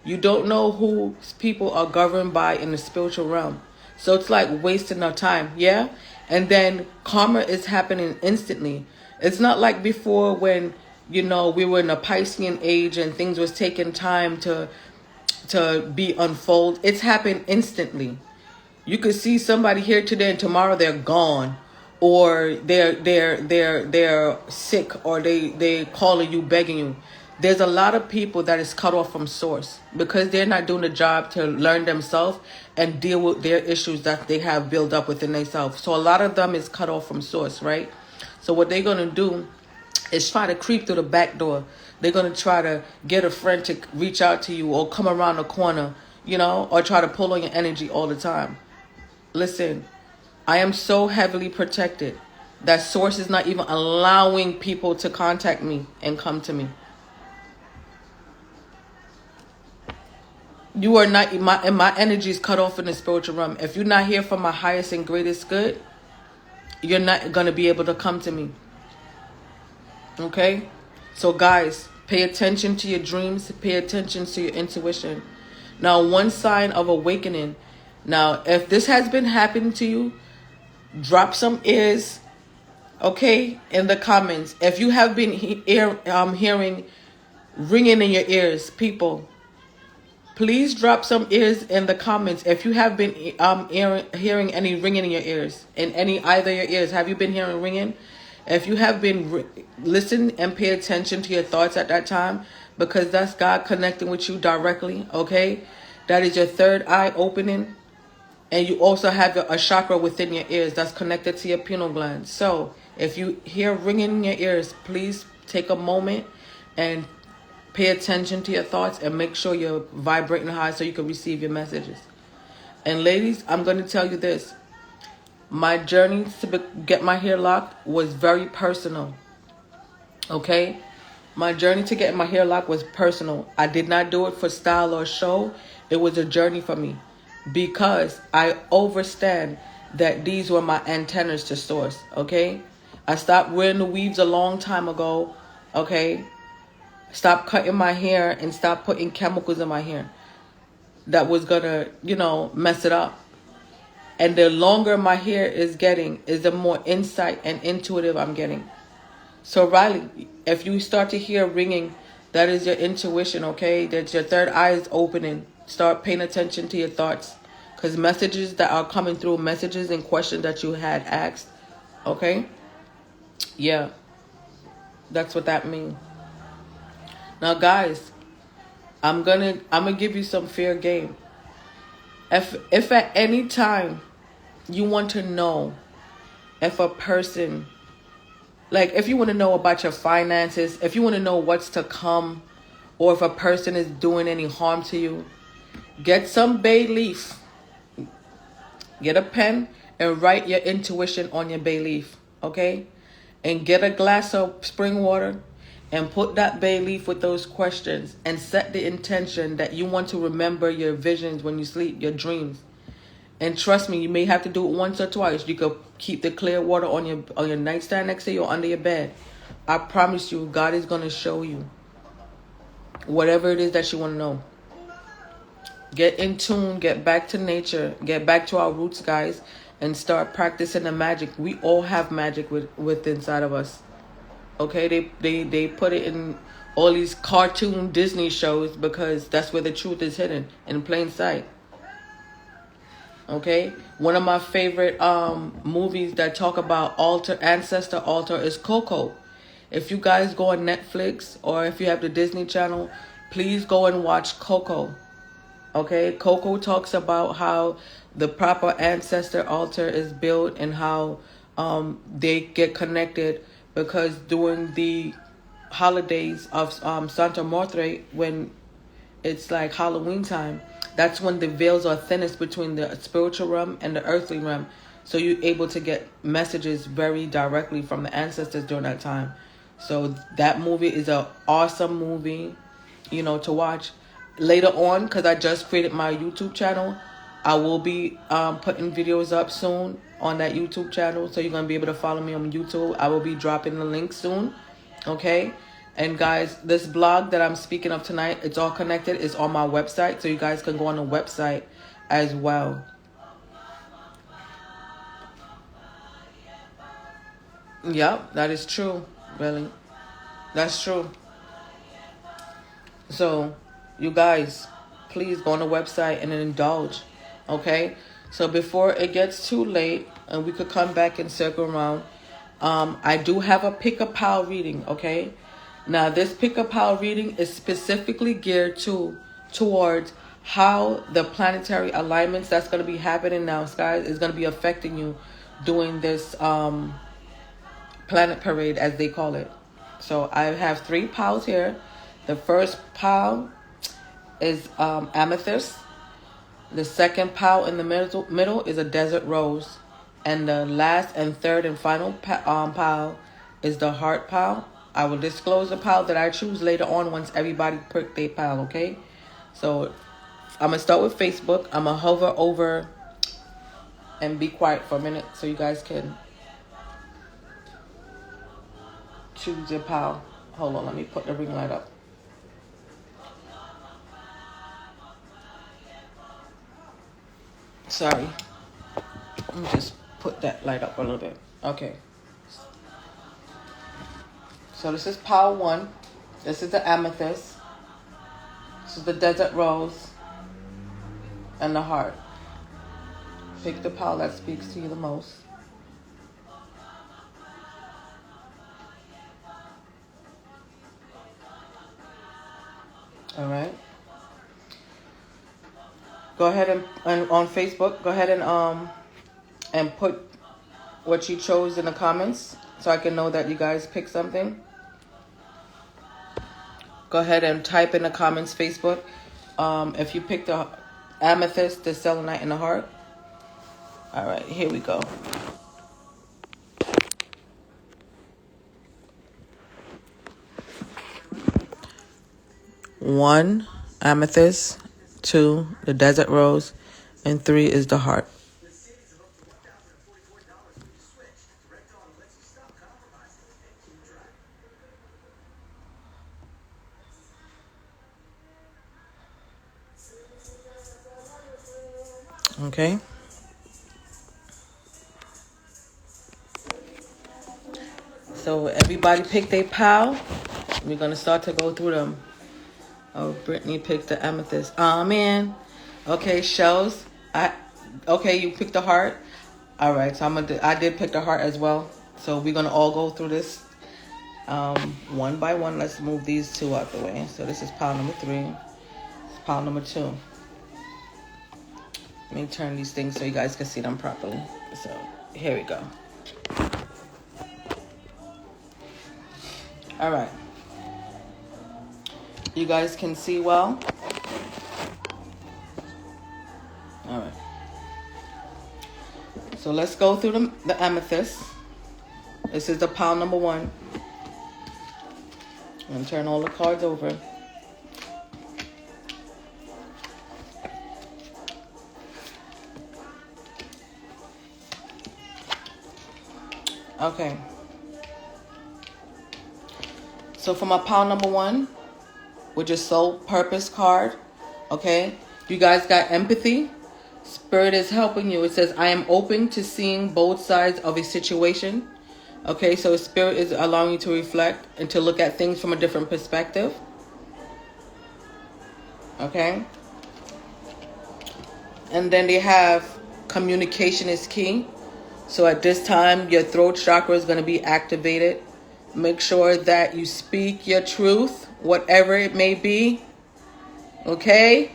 you don't know who people are governed by in the spiritual realm. So it's like wasting our time, yeah? And then karma is happening instantly. It's not like before when, we were in a Piscean age and things was taking time to be unfold. It's happened instantly. You could see somebody here today and tomorrow they're gone, or they're sick, or they calling you, begging you. There's a lot of people that is cut off from source because they're not doing the job to learn themselves and deal with their issues that they have built up within themselves. So a lot of them is cut off from source, right? So what they're going to do is try to creep through the back door. They're going to try to get a friend to reach out to you or come around the corner, or try to pull on your energy all the time. Listen, I am so heavily protected that source is not even allowing people to contact me and come to me. You are not, my energy is cut off in the spiritual realm. If you're not here for my highest and greatest good, you're not going to be able to come to me. Okay? So guys, pay attention to your dreams. Pay attention to your intuition. Now, one sign of awakening. Now, if this has been happening to you, drop some ears, okay, in the comments. If you have been hearing ringing in your ears, people, please drop some ears in the comments. If you have been hearing any ringing in your ears, in either your ears, have you been hearing ringing? If you have been, listen and pay attention to your thoughts at that time, because that's God connecting with you directly, okay? That is your third eye opening. And you also have a chakra within your ears that's connected to your pineal gland. So if you hear ringing in your ears, please take a moment and pay attention to your thoughts and make sure you're vibrating high so you can receive your messages. And ladies, I'm going to tell you this. My journey to get my hair locked was very personal. Okay? My journey to get my hair locked was personal. I did not do it for style or show. It was a journey for me. Because I understand that these were my antennas to source, okay? I stopped wearing the weaves a long time ago, okay? Stop cutting my hair and stop putting chemicals in my hair that was gonna, mess it up. And the longer my hair is getting, is the more insight and intuitive I'm getting. So Riley, if you start to hear ringing, that is your intuition, okay? That's your third eye is opening. Start paying attention to your thoughts. Because messages that are coming through, messages and questions that you had asked, okay? Yeah, that's what that means. Now, guys, I'm gonna give you some fair game. If at any time you want to know if a person, like if you want to know about your finances, if you want to know what's to come, or if a person is doing any harm to you, get some bay leaf. Get a pen and write your intuition on your bay leaf, okay? And get a glass of spring water and put that bay leaf with those questions and set the intention that you want to remember your visions when you sleep, your dreams. And trust me, you may have to do it once or twice. You could keep the clear water on your nightstand next to you or under your bed. I promise you, God is going to show you whatever it is that you want to know. Get in tune, get back to nature, get back to our roots, guys, and start practicing the magic. We all have magic with inside of us. Okay, they put it in all these cartoon Disney shows because that's where the truth is hidden, in plain sight. Okay, one of my favorite movies that talk about ancestor altar is Coco. If you guys go on Netflix or if you have the Disney Channel, please go and watch Coco. Okay, Coco talks about how the proper ancestor altar is built and how they get connected, because during the holidays of Santa Martha, when it's like Halloween time, that's when the veils are thinnest between the spiritual realm and the earthly realm. So you're able to get messages very directly from the ancestors during that time. So that movie is an awesome movie, to watch. Later on, because I just created my YouTube channel, I will be putting videos up soon on that YouTube channel. So you're going to be able to follow me on YouTube. I will be dropping the link soon. Okay? And guys, this blog that I'm speaking of tonight, it's all connected. It's on my website. So you guys can go on the website as well. Yep, that is true. Really. That's true. So you guys, please go on the website and indulge, okay? So before it gets too late and we could come back and circle around, I do have a pick-a-pal reading, okay? Now, this pick-a-pal reading is specifically geared towards how the planetary alignments that's going to be happening now, guys, is going to be affecting you during this planet parade, as they call it. So I have 3 pals here. The first pal is Amethyst. The second pile in the middle is a desert rose. And the last and third and final pile is the heart pile. I will disclose the pile that I choose later on once everybody pick their pile, okay? So I'm going to start with Facebook. I'm going to hover over and be quiet for a minute so you guys can choose your pile. Hold on, let me put the ring light up. Sorry. Let me just put that light up a little bit. Okay. So this is pile 1. This is the amethyst. This is the desert rose. And the heart. Pick the pile that speaks to you the most. All right. Go ahead and on Facebook, go ahead and put what you chose in the comments so I can know that you guys picked something. Go ahead and type in the comments, Facebook, if you picked the amethyst, the selenite, and the heart. All right, here we go. One, amethyst. 2, the desert rose. And 3 is the heart. Okay. So everybody picked their pile. We're going to start to go through them. Oh, Brittany picked the amethyst. Oh, man. Okay, Shells. Okay, you picked the heart. All right, so I did pick the heart as well. So we're going to all go through this one by one. Let's move these 2 out the way. So this is pile number 3. This is pile number 2. Let me turn these things so you guys can see them properly. So here we go. All right. You guys can see well? All right. So let's go through the amethyst. This is the pile number 1. I'm going to turn all the cards over. Okay. So for my pile number 1, which is soul purpose card, okay? You guys got empathy. Spirit is helping you. It says, I am open to seeing both sides of a situation. Okay, so Spirit is allowing you to reflect and to look at things from a different perspective. Okay? And then they have communication is key. So at this time, your throat chakra is going to be activated. Make sure that you speak your truth, whatever it may be. Okay?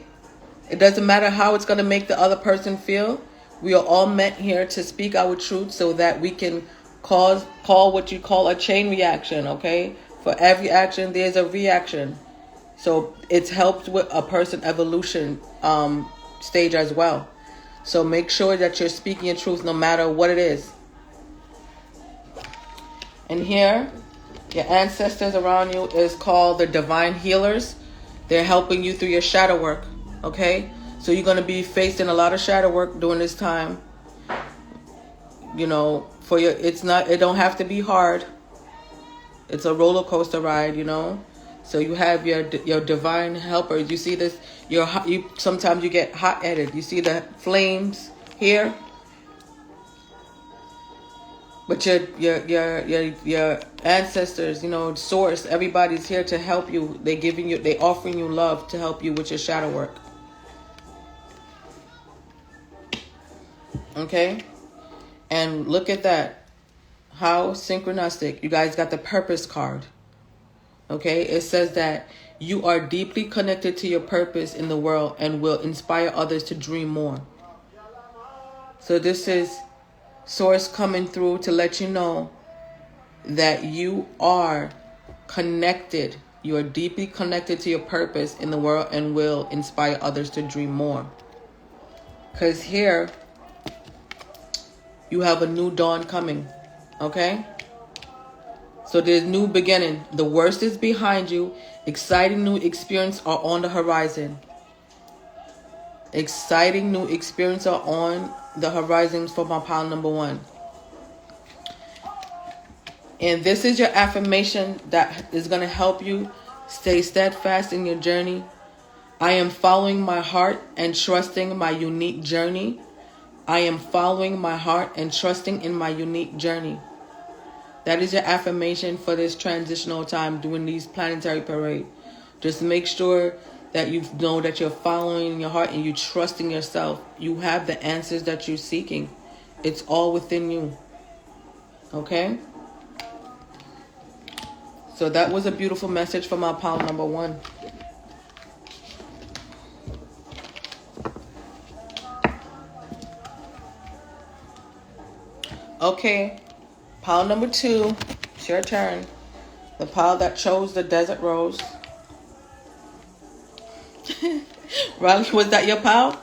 It doesn't matter how it's going to make the other person feel. We are all meant here to speak our truth so that we can call what you call a chain reaction, okay? For every action, there's a reaction. So it's helped with a person evolution stage as well. So make sure that you're speaking your truth no matter what it is. And here, your ancestors around you is called the divine healers. They're helping you through your shadow work, okay? So you're going to be facing a lot of shadow work during this time. You know, it don't have to be hard. It's a roller coaster ride, you know? So you have your divine helpers. You see this, sometimes you get hot-headed. You see the flames here? But your ancestors, you know, source, everybody's here to help you. They offering you love to help you with your shadow work. Okay? And look at that. How synchronistic. You guys got the purpose card. Okay? It says that you are deeply connected to your purpose in the world and will inspire others to dream more. So this is Source coming through to let you know that you are connected. You are deeply connected to your purpose in the world and will inspire others to dream more. Because here, you have a new dawn coming. Okay? So there's new beginning. The worst is behind you. Exciting new experiences are on the horizon. Exciting new experiences are on the horizon for my pile number 1. And this is your affirmation that is going to help you stay steadfast in your journey. I am following my heart and trusting my unique journey. I am following my heart and trusting in my unique journey. That is your affirmation for this transitional time during these planetary parade. Just make sure that you know that you're following your heart and you trusting yourself. You have the answers that you're seeking. It's all within you. Okay? So that was a beautiful message for my pile number 1. Okay, pile number 2, it's your turn. The pile that chose the desert rose. Riley, was that your pile?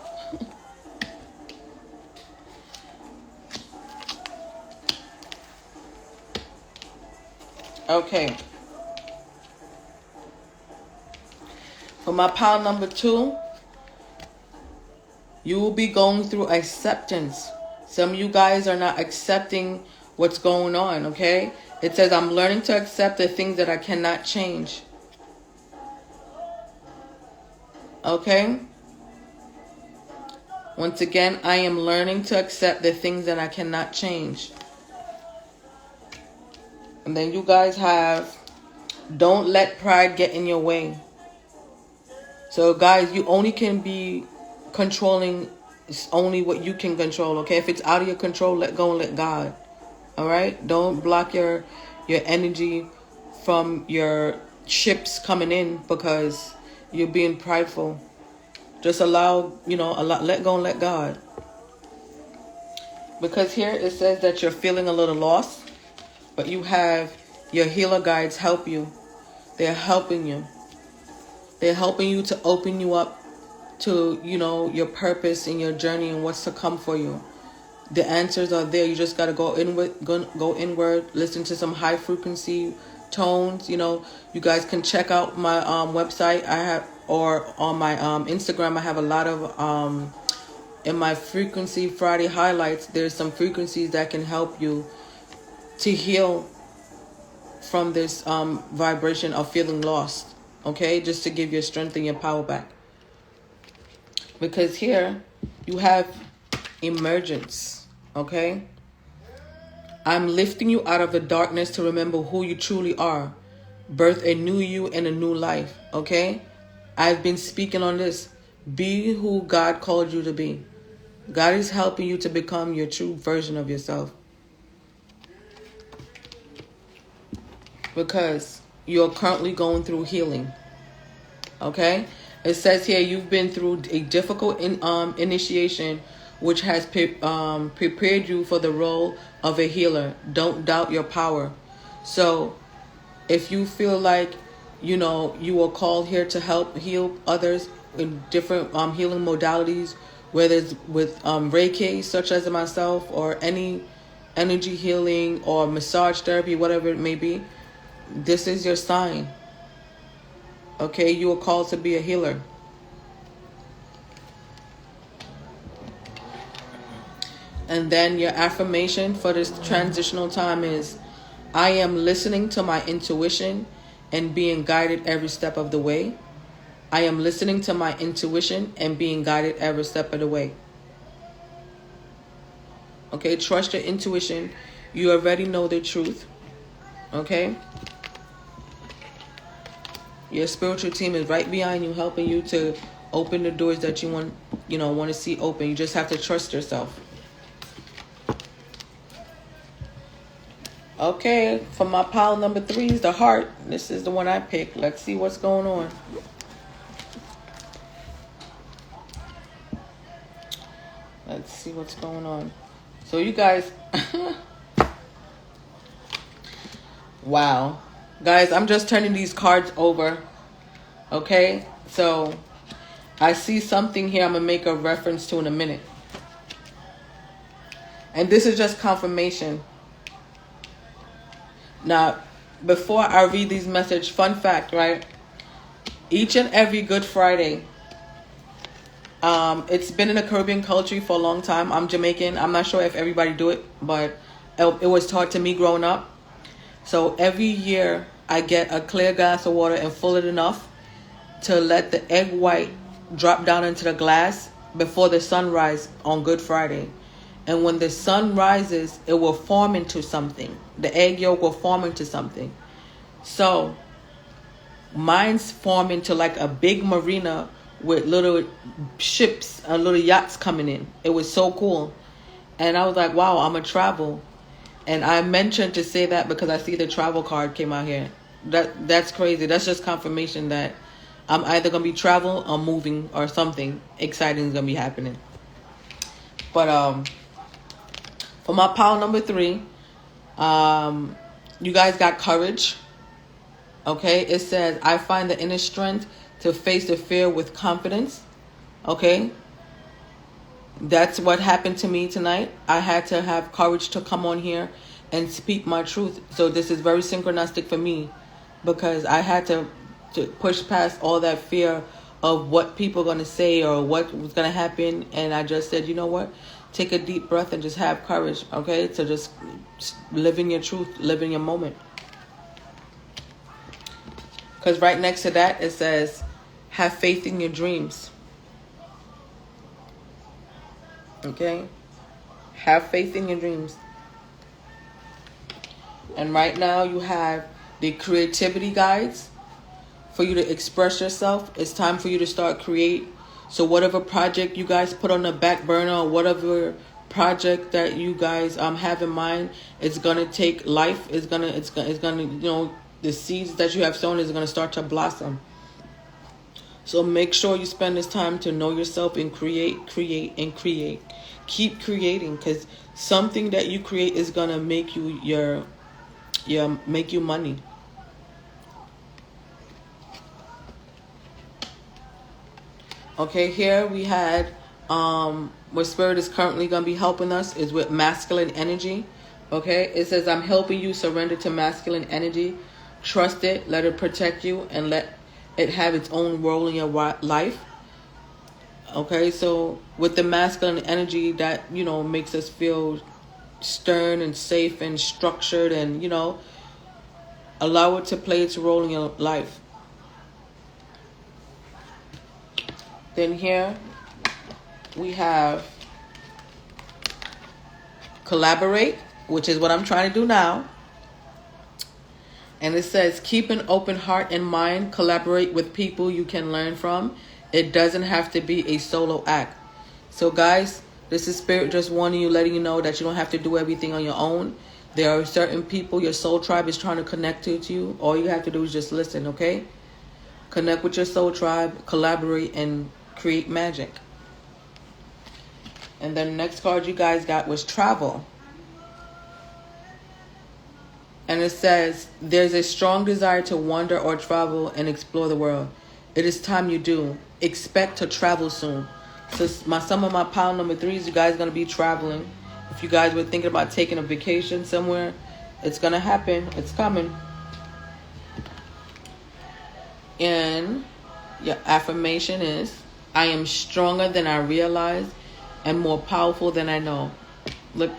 Okay. For my pile number 2, you will be going through acceptance. Some of you guys are not accepting what's going on, okay? It says, I'm learning to accept the things that I cannot change. Okay? Once again, I am learning to accept the things that I cannot change. And then you guys have, don't let pride get in your way. So guys, you only can be controlling only what you can control, okay? If it's out of your control, let go and let God. All right? Don't block your energy from your ships coming in because you're being prideful. Just allow, let go and let God. Because here it says that you're feeling a little lost, but you have your healer guides help you. They're helping you. They're helping you to open you up to, your purpose and your journey and what's to come for you. The answers are there. You just got to go inward, listen to some high frequency tones. You guys can check out my website. Or on my Instagram, I have a lot of, in my Frequency Friday highlights, there's some frequencies that can help you to heal from this vibration of feeling lost. Okay? Just to give your strength and your power back. Because here you have emergence, okay? I'm lifting you out of the darkness to remember who you truly are. Birth a new you and a new life, okay? I've been speaking on this. Be who God called you to be. God is helping you to become your true version of yourself. Because you're currently going through healing, okay? It says here you've been through a difficult initiation which has prepared you for the role of a healer. Don't doubt your power. So if you feel like, you are called here to help heal others in different healing modalities, whether it's with Reiki, such as myself, or any energy healing or massage therapy, whatever it may be, this is your sign. Okay, you are called to be a healer. And then your affirmation for this transitional time is, I am listening to my intuition and being guided every step of the way. I am listening to my intuition and being guided every step of the way. Okay, trust your intuition. You already know the truth. Okay? Your spiritual team is right behind you, helping you to open the doors that you want to see open. You just have to trust yourself. Okay, for my pile number 3 is the heart. This is the one I picked. Let's see what's going on. Let's see what's going on. So you guys, wow. Guys, I'm just turning these cards over. Okay, so I see something here I'm going to make a reference to in a minute. And this is just confirmation. Now, before I read these messages, fun fact, right? Each and every Good Friday, it's been in the Caribbean culture for a long time. I'm Jamaican. I'm not sure if everybody do it, but it was taught to me growing up. So every year I get a clear glass of water and fill it enough to let the egg white drop down into the glass before the sunrise on Good Friday. And when the sun rises, it will form into something. The egg yolk will form into something. So mine's form into like a big marina with little ships and little yachts coming in. It was so cool. And I was like, wow, I'm going to travel. And I mentioned to say that because I see the travel card came out here. That's crazy. That's just confirmation that I'm either going to be traveling or moving or something exciting is going to be happening. But for my pile number 3, you guys got courage. Okay, it says, I find the inner strength to face the fear with confidence. Okay, that's what happened to me tonight. I had to have courage to come on here and speak my truth. So this is very synchronistic for me because I had to push past all that fear of what people are going to say or what was going to happen. And I just said, you know what? Take a deep breath and just have courage, okay? To just live in your truth, live in your moment. Because right next to that, it says, have faith in your dreams. Okay? Have faith in your dreams. And right now you have the creativity guides for you to express yourself. It's time for you to start create. So whatever project you guys put on the back burner or whatever project that you guys have in mind, it's gonna take life. It's gonna you know, the seeds that you have sown is gonna start to blossom. So make sure you spend this time to know yourself and create. Keep creating, because something that you create is gonna make you make you money. Okay, here we had what Spirit is currently going to be helping us is with masculine energy. Okay, it says, I'm helping you surrender to masculine energy. Trust it, let it protect you, and let it have its own role in your life. Okay, so with the masculine energy, that, you know, makes us feel stern and safe and structured, and, you know, allow it to play its role in your life. Then here we have collaborate, which is what I'm trying to do now. And it says, keep an open heart and mind. Collaborate with people you can learn from. It doesn't have to be a solo act. So guys, this is Spirit just warning you, letting you know that you don't have to do everything on your own. There are certain people your soul tribe is trying to connect to you. All you have to do is just listen, okay? Connect with your soul tribe, collaborate, and create magic. And then the next card you guys got was travel. And it says, there's a strong desire to wander or travel and explore the world. It is time you do. Expect to travel soon. So some of my pile number 3s, you guys are going to be traveling. If you guys were thinking about taking a vacation somewhere, it's going to happen. It's coming. And your affirmation is, I am stronger than I realize and more powerful than I know. Look,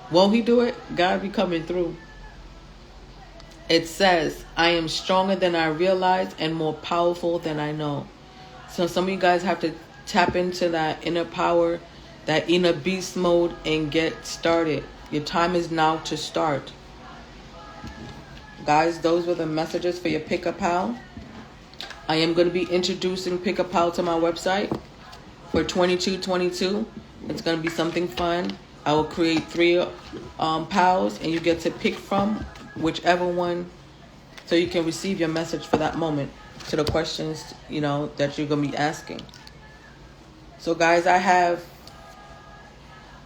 won't he do it? God be coming through. It says, I am stronger than I realize and more powerful than I know. So some of you guys have to tap into that inner power, that inner beast mode, and get started. Your time is now to start. Guys, those were the messages for your pick-up pal. I am going to be introducing Pick a Pal to my website for 2222. It's going to be something fun. I will create 3 pals, and you get to pick from whichever one, so you can receive your message for that moment to the questions, you know, that you're going to be asking. So guys, I have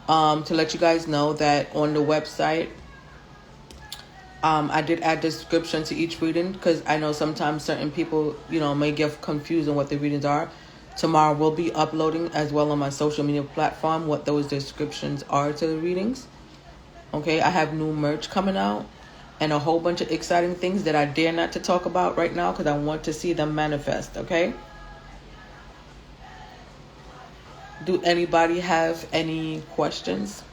to let you guys know that on the website, I did add description to each reading, because I know sometimes certain people, you know, may get confused on what the readings are. Tomorrow we'll be uploading as well on my social media platform what those descriptions are to the readings. Okay, I have new merch coming out and a whole bunch of exciting things that I dare not to talk about right now because I want to see them manifest, okay? Do anybody have any questions?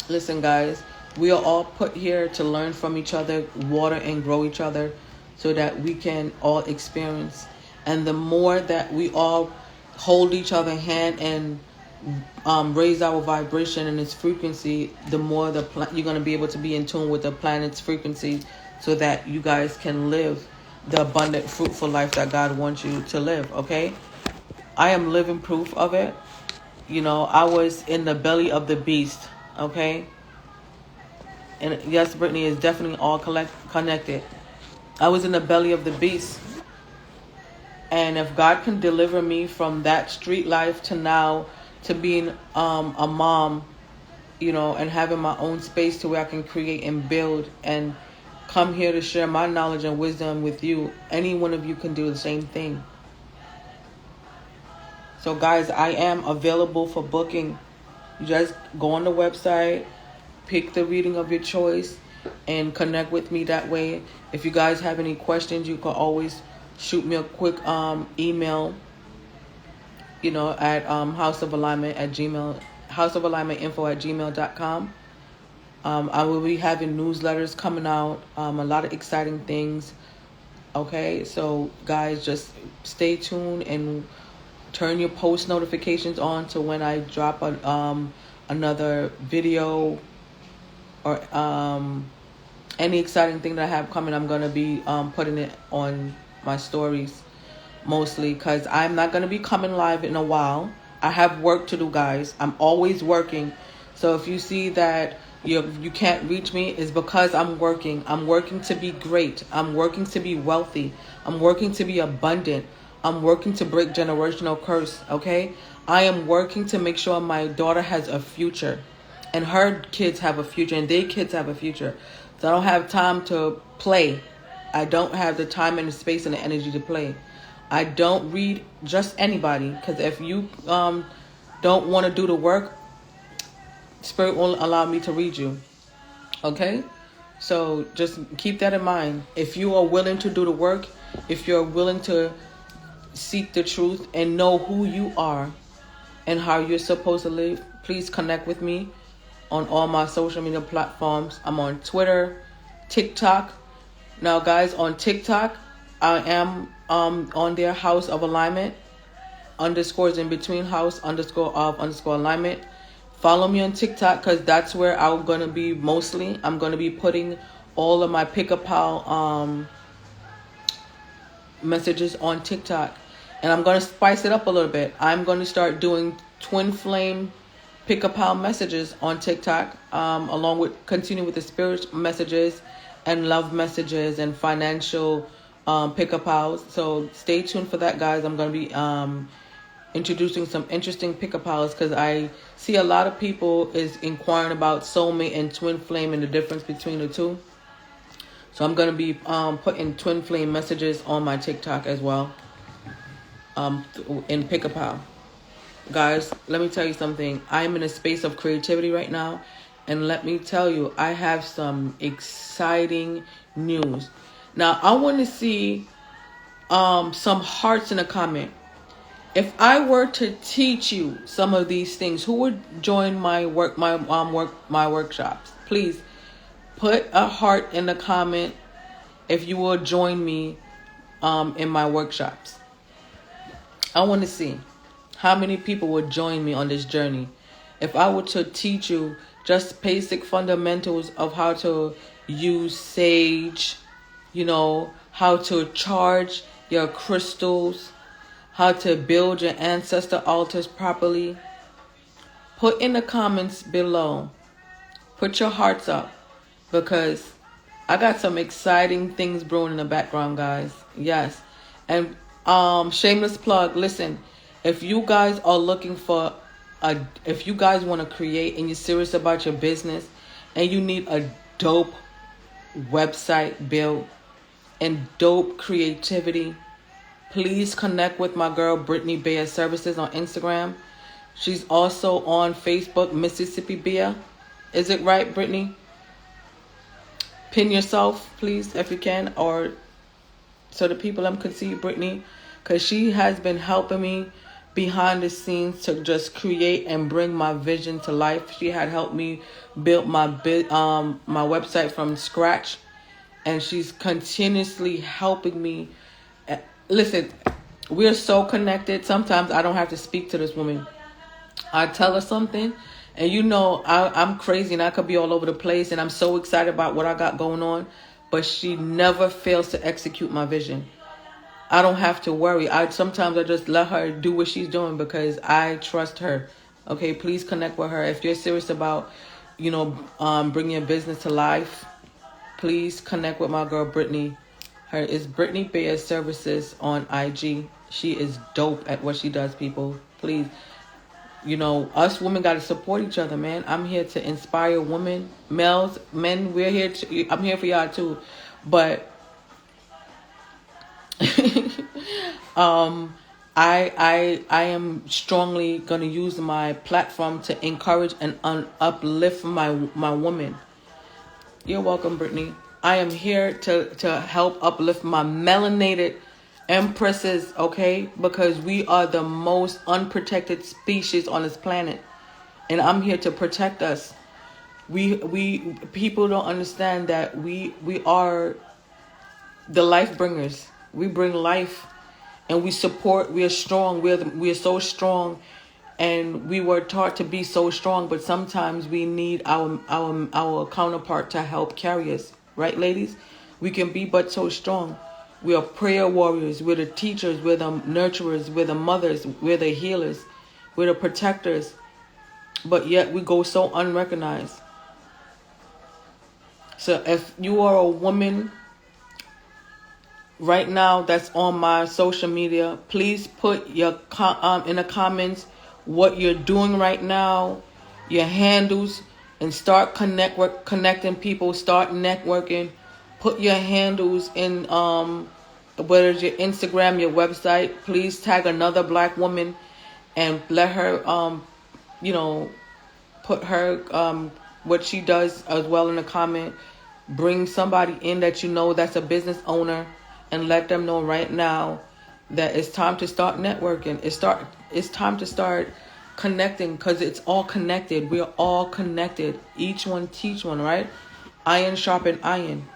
Listen, guys, we are all put here to learn from each other, water and grow each other so that we can all experience. And the more that we all hold each other hand and raise our vibration and its frequency, the more you're going to be able to be in tune with the planet's frequency so that you guys can live the abundant, fruitful life that God wants you to live, okay? I am living proof of it. You know, I was in the belly of the beast, okay? And yes, Brittany is definitely all connected. I was in the belly of the beast. And if God can deliver me from that street life to now to being a mom, you know, and having my own space to where I can create and build and come here to share my knowledge and wisdom with you, any one of you can do the same thing. So guys, I am available for booking. You just go on the website, pick the reading of your choice, and connect with me that way. If you guys have any questions, you can always shoot me a quick email, you know, at houseofalignment@gmail.com. I will be having newsletters coming out, a lot of exciting things. Okay, so guys, just stay tuned and turn your post notifications on to when I drop another video or any exciting thing that I have coming. I'm going to be putting it on my stories mostly because I'm not going to be coming live in a while. I have work to do, guys. I'm always working. So if you see that you can't reach me, it's because I'm working. I'm working to be great. I'm working to be wealthy. I'm working to be abundant. I'm working to break generational curse, okay? I am working to make sure my daughter has a future and her kids have a future and their kids have a future. So I don't have time to play. I don't have the time and the space and the energy to play. I don't read just anybody because if you don't want to do the work, Spirit won't allow me to read you, okay? So just keep that in mind. If you are willing to do the work, if you're willing to seek the truth and know who you are and how you're supposed to live, please connect with me on all my social media platforms. I'm on Twitter, TikTok. Now, guys, on TikTok, I am on their House of Alignment, underscores in between house, underscore of, underscore alignment. Follow me on TikTok because that's where I'm going to be mostly. I'm going to be putting all of my pick-a-pal messages on TikTok. And I'm going to spice it up a little bit. I'm going to start doing twin flame pick-a-pal messages on TikTok, along with continue with the spirit messages and love messages and financial pick-a-pals. So stay tuned for that, guys. I'm going to be introducing some interesting pick-a-pals because I see a lot of people is inquiring about soulmate and twin flame and the difference between the two. So I'm going to be putting twin flame messages on my TikTok as well, in pick-a-pal. Guys, let me tell you something. I'm in a space of creativity right now, and let me tell you, I have some exciting news. Now, I want to see some hearts in the comment. If I were to teach you some of these things, who would join my workshops? Please put a heart in the comment if you will join me in my workshops. I want to see how many people would join me on this journey. If I were to teach you just basic fundamentals of how to use sage, you know, how to charge your crystals, how to build your ancestor altars properly, put in the comments below. Put your hearts up because I got some exciting things brewing in the background, guys. Yes. And shameless plug, listen, if you guys are looking for if you guys want to create and you're serious about your business and you need a dope website built and dope creativity, please connect with my girl Brittany Bear Services on Instagram. She's also on Facebook, Mississippi Bear. Is it right, Brittany? Pin yourself, please, if you can, or so the people can see Brittany, because she has been helping me behind the scenes to just create and bring my vision to life. She had helped me build my website from scratch, and she's continuously helping me. Listen, we're so connected. Sometimes I don't have to speak to this woman. I tell her something, and I'm crazy and I could be all over the place, and I'm so excited about what I got going on, but she never fails to execute my vision. I don't have to worry. Sometimes I just let her do what she's doing because I trust her. Okay, please connect with her. If you're serious about, bringing your business to life, please connect with my girl Brittany. Her is Brittany Bear Services on IG. She is dope at what she does, people. Please. Us women got to support each other, man. I'm here to inspire women, males, men. We're here I'm here for y'all too. But I am strongly going to use my platform to encourage and uplift my woman. You're welcome, Brittany. I am here to help uplift my melanated empresses, okay? Because we are the most unprotected species on this planet, and I'm here to protect us. We people don't understand that we are the life bringers. We bring life, and we support. We are strong. We are so strong, and we were taught to be so strong. But sometimes we need our counterpart to help carry us, right, ladies? We can be but so strong. We are prayer warriors. We're the teachers. We're the nurturers. We're the mothers. We're the healers. We're the protectors. But yet we go so unrecognized. So if you are a woman right now that's on my social media, please put your in the comments what you're doing right now, your handles, and start connecting people. Start networking. Put your handles in whether it's your Instagram, your website. Please tag another black woman and let her put her what she does as well in the comment. Bring somebody in that that's a business owner, and let them know right now that it's time to start networking. It's time to start connecting, because it's all connected. We are all connected. Each one teach one, right? Iron sharpen iron.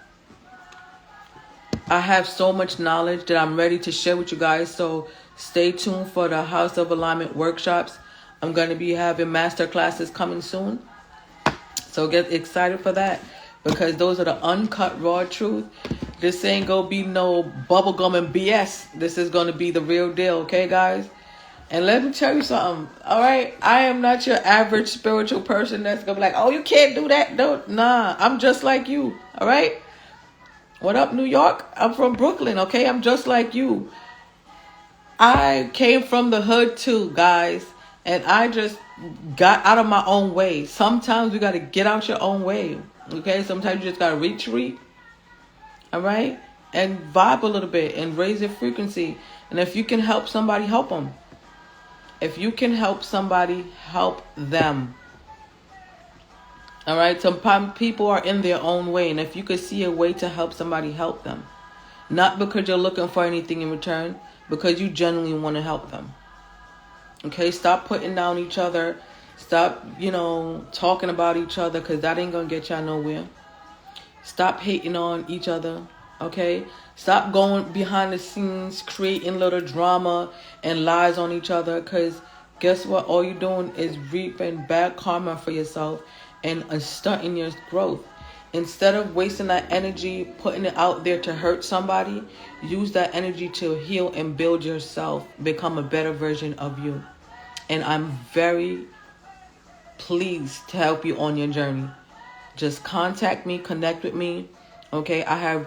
I have so much knowledge that I'm ready to share with you guys. So stay tuned for the House of Alignment workshops. I'm going to be having master classes coming soon. So get excited for that, because those are the uncut raw truth. This ain't going to be no bubblegum and BS. This is going to be the real deal. Okay, guys? And let me tell you something. All right? I am not your average spiritual person that's going to be like, oh, you can't do that. No, nah, I'm just like you. All right? What up, New York? I'm from Brooklyn, okay? I'm just like you. I came from the hood too, guys. And I just got out of my own way. Sometimes you got to get out your own way, okay? Sometimes you just got to retreat, all right? And vibe a little bit and raise your frequency. And if you can help somebody, help them. If you can help somebody, help them. All right, some people are in their own way, and if you could see a way to help somebody, help them. Not because you're looking for anything in return, because you genuinely want to help them. Okay, stop putting down each other. Stop, talking about each other, because that ain't going to get y'all nowhere. Stop hating on each other, okay? Stop going behind the scenes, creating little drama and lies on each other, because guess what? All you're doing is reaping bad karma for yourself and stunting your growth. Instead of wasting that energy, putting it out there to hurt somebody, use that energy to heal and build yourself, become a better version of you. And I'm very pleased to help you on your journey. Just contact me, connect with me. Okay, I have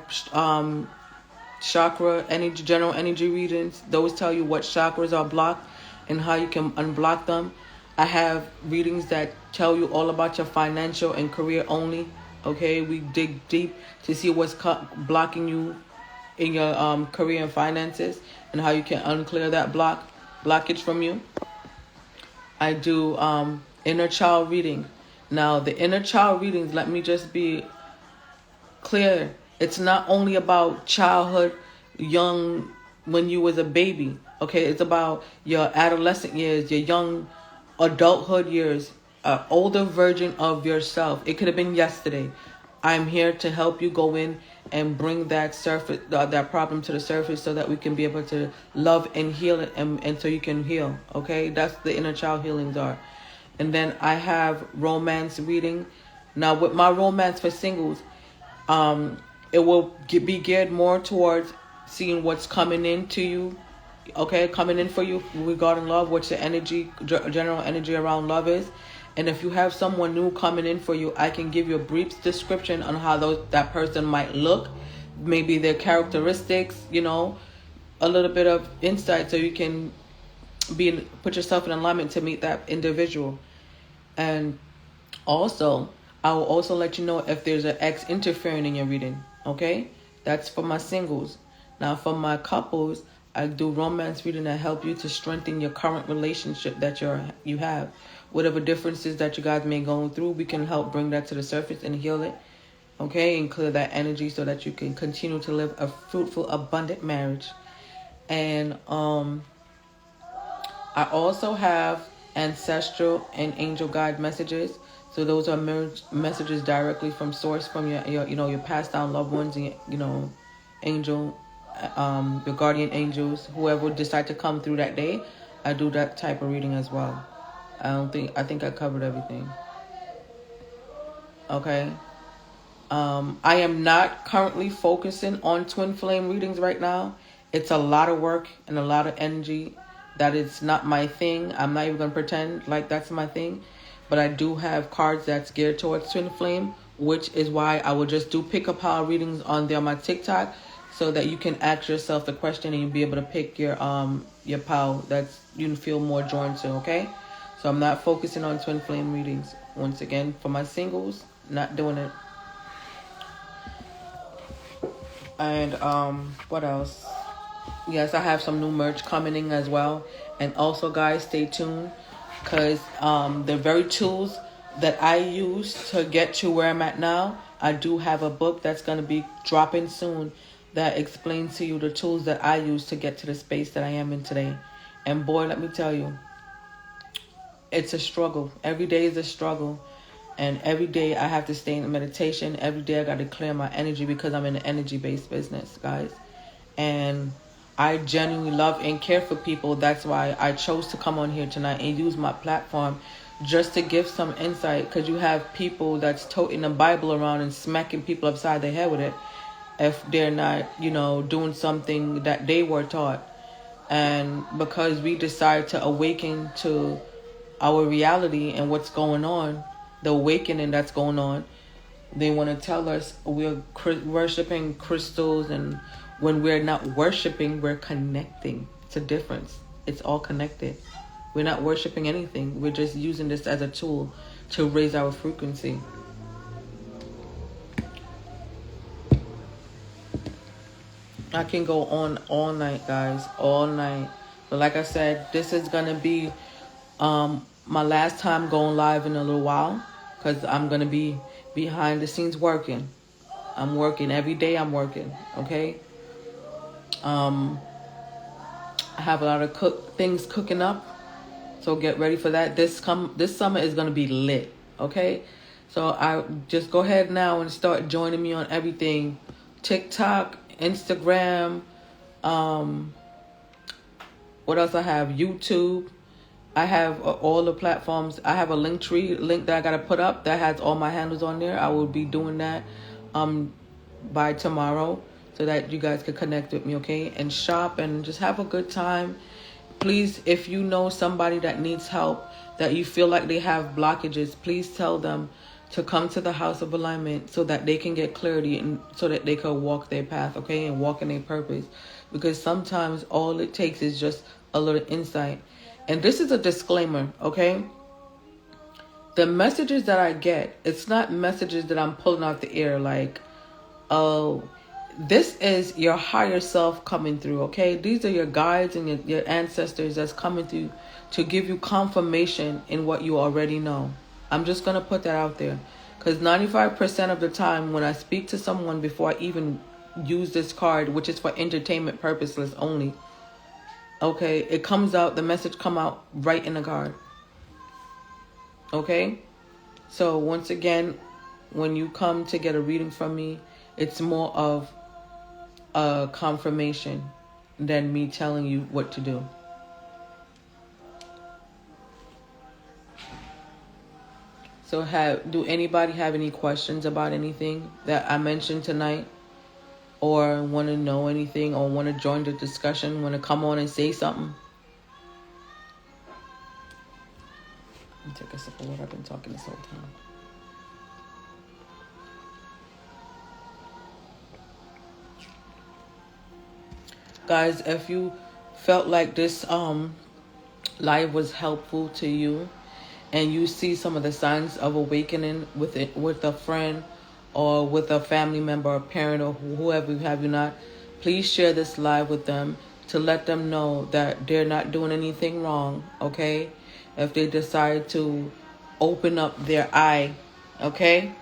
chakra energy, general energy readings. Those tell you what chakras are blocked and how you can unblock them. I have readings that tell you all about your financial and career only. Okay, we dig deep to see what's blocking you in your career and finances, and how you can unclear that blockage from you. I do inner child reading. Now, the inner child readings, let me just be clear. It's not only about childhood, young, when you was a baby. Okay, it's about your adolescent years, your young adulthood years, older version of yourself. It could have been yesterday. I'm here to help you go in and bring that that problem to the surface, so that we can be able to love and heal it, and so you can heal. Okay, that's the inner child healings are. And then I have romance reading. Now, with my romance for singles, it will be geared more towards seeing what's coming into you, okay, coming in for you regarding love, what the energy, general energy around love is. And if you have someone new coming in for you, I can give you a brief description on how that person might look, maybe their characteristics, a little bit of insight, so you can put yourself in alignment to meet that individual. And also, I will also let you know if there's an ex interfering in your reading. Okay, that's for my singles. Now, for my couples, I do romance reading to help you to strengthen your current relationship that you have. Whatever differences that you guys may go through, we can help bring that to the surface and heal it. Okay, and clear that energy so that you can continue to live a fruitful, abundant marriage. And I also have ancestral and angel guide messages. So those are messages directly from source, from your passed down loved ones, and angel, your guardian angels, whoever would decide to come through that day. I do that type of reading as well. I think I covered everything. Okay. I am not currently focusing on twin flame readings right now. It's a lot of work and a lot of energy. That is not my thing. I'm not even going to pretend like that's my thing. But I do have cards that's geared towards twin flame, which is why I will just do pick a pile readings on my TikTok, so that you can ask yourself the question and you'll be able to pick your pile that's you feel more drawn to. Okay, so I'm not focusing on twin flame readings. Once again, for my singles, not doing it. And what else? Yes, I have some new merch coming in as well. And also, guys, stay tuned, because the very tools that I use to get to where I'm at now, I do have a book that's going to be dropping soon that explains to you the tools that I use to get to the space that I am in today. And boy, let me tell you, it's a struggle. Every day is a struggle. And every day I have to stay in meditation. Every day I got to clear my energy, because I'm in an energy-based business, guys. And I genuinely love and care for people. That's why I chose to come on here tonight and use my platform just to give some insight. Because you have people that's toting the Bible around and smacking people upside the head with it if they're not, doing something that they were taught. And because we decide to awaken to our reality and what's going on, the awakening that's going on, they want to tell us we're worshiping crystals, and when we're not worshiping, we're connecting. It's a difference. It's all connected. We're not worshiping anything. We're just using this as a tool to raise our frequency. I can go on all night, guys, all night. But like I said, this is going to be my last time going live in a little while, because I'm going to be behind the scenes working. I'm working every day. I'm working. Okay. I have a lot of things cooking up, so get ready for that. This summer is going to be lit. Okay. So I just go ahead now and start joining me on everything. TikTok, Instagram, what else I have? YouTube. I have all the platforms. I have a link that I got to put up that has all my handles on there. I will be doing that by tomorrow, so that you guys can connect with me, okay? And shop and just have a good time. Please, if you know somebody that needs help, that you feel like they have blockages, please tell them to come to the House of Alignment, so that they can get clarity and so that they can walk their path, okay? And walk in their purpose. Because sometimes all it takes is just a little insight. And this is a disclaimer, okay? the messages that I get, it's not messages that I'm pulling out the air like, oh, this is your higher self coming through, okay? These are your guides and your ancestors that's coming through to give you confirmation in what you already know. I'm just going to put that out there. Because 95% of the time when I speak to someone before I even use this card, which is for entertainment purposes only, okay, it comes out, the message come out right in the card. Okay? So once again, when you come to get a reading from me, it's more of a confirmation than me telling you what to do. So do anybody have any questions about anything that I mentioned tonight? Or want to know anything, or want to join the discussion, want to come on and say something? Let me take a sip of water. I've been talking this whole time. Guys, if you felt like this live was helpful to you, and you see some of the signs of awakening with a friend or with a family member, a parent, or whoever have you not, please share this live with them to let them know that they're not doing anything wrong, okay? If they decide to open up their eye, okay?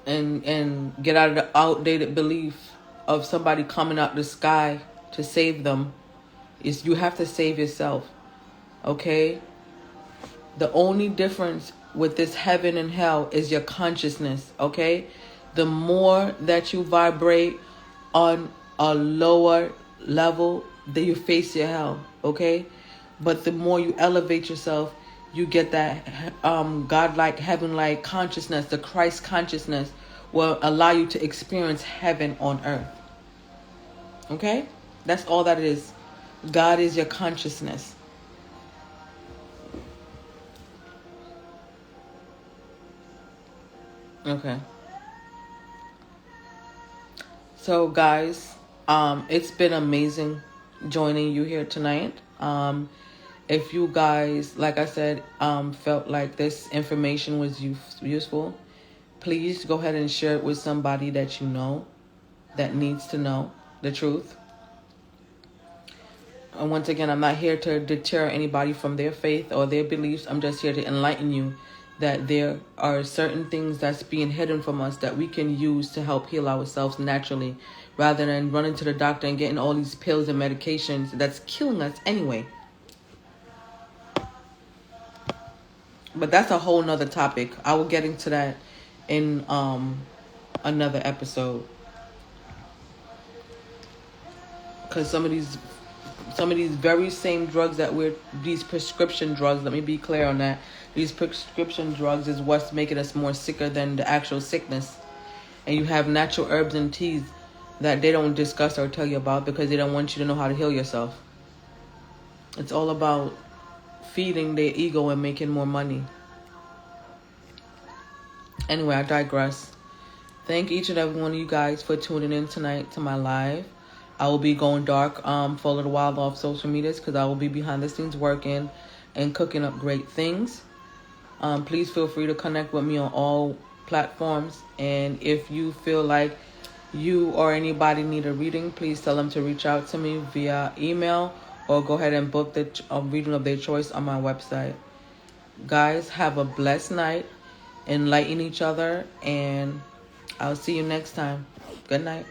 And get out of the outdated belief of somebody coming out the sky to save them. Is you have to save yourself, okay? The only difference with this heaven and hell is your consciousness, okay? The more that you vibrate on a lower level, then you face your hell, okay? But the more you elevate yourself, you get that godlike, heaven-like consciousness. The Christ consciousness will allow you to experience heaven on earth, okay? That's all that it is. God is your consciousness. Okay. So guys, it's been amazing joining you here tonight. If you guys, like I said, felt like this information was useful, please go ahead and share it with somebody that you know that needs to know the truth. And once again, I'm not here to deter anybody from their faith or their beliefs. I'm just here to enlighten you that there are certain things that's being hidden from us that we can use to help heal ourselves naturally, rather than running to the doctor and getting all these pills and medications that's killing us anyway. But that's a whole nother topic. I will get into that in another episode. Because some of these very same drugs that these prescription drugs, let me be clear on that. These prescription drugs is what's making us more sicker than the actual sickness. And you have natural herbs and teas that they don't discuss or tell you about because they don't want you to know how to heal yourself. It's all about feeding their ego and making more money. Anyway, I digress. Thank each and every one of you guys for tuning in tonight to my live. I will be going dark for a little while off social medias because I will be behind the scenes working and cooking up great things. Please feel free to connect with me on all platforms. And if you feel like you or anybody need a reading, please tell them to reach out to me via email or go ahead and book the reading of their choice on my website. Guys, have a blessed night. Enlighten each other, and I'll see you next time. Good night.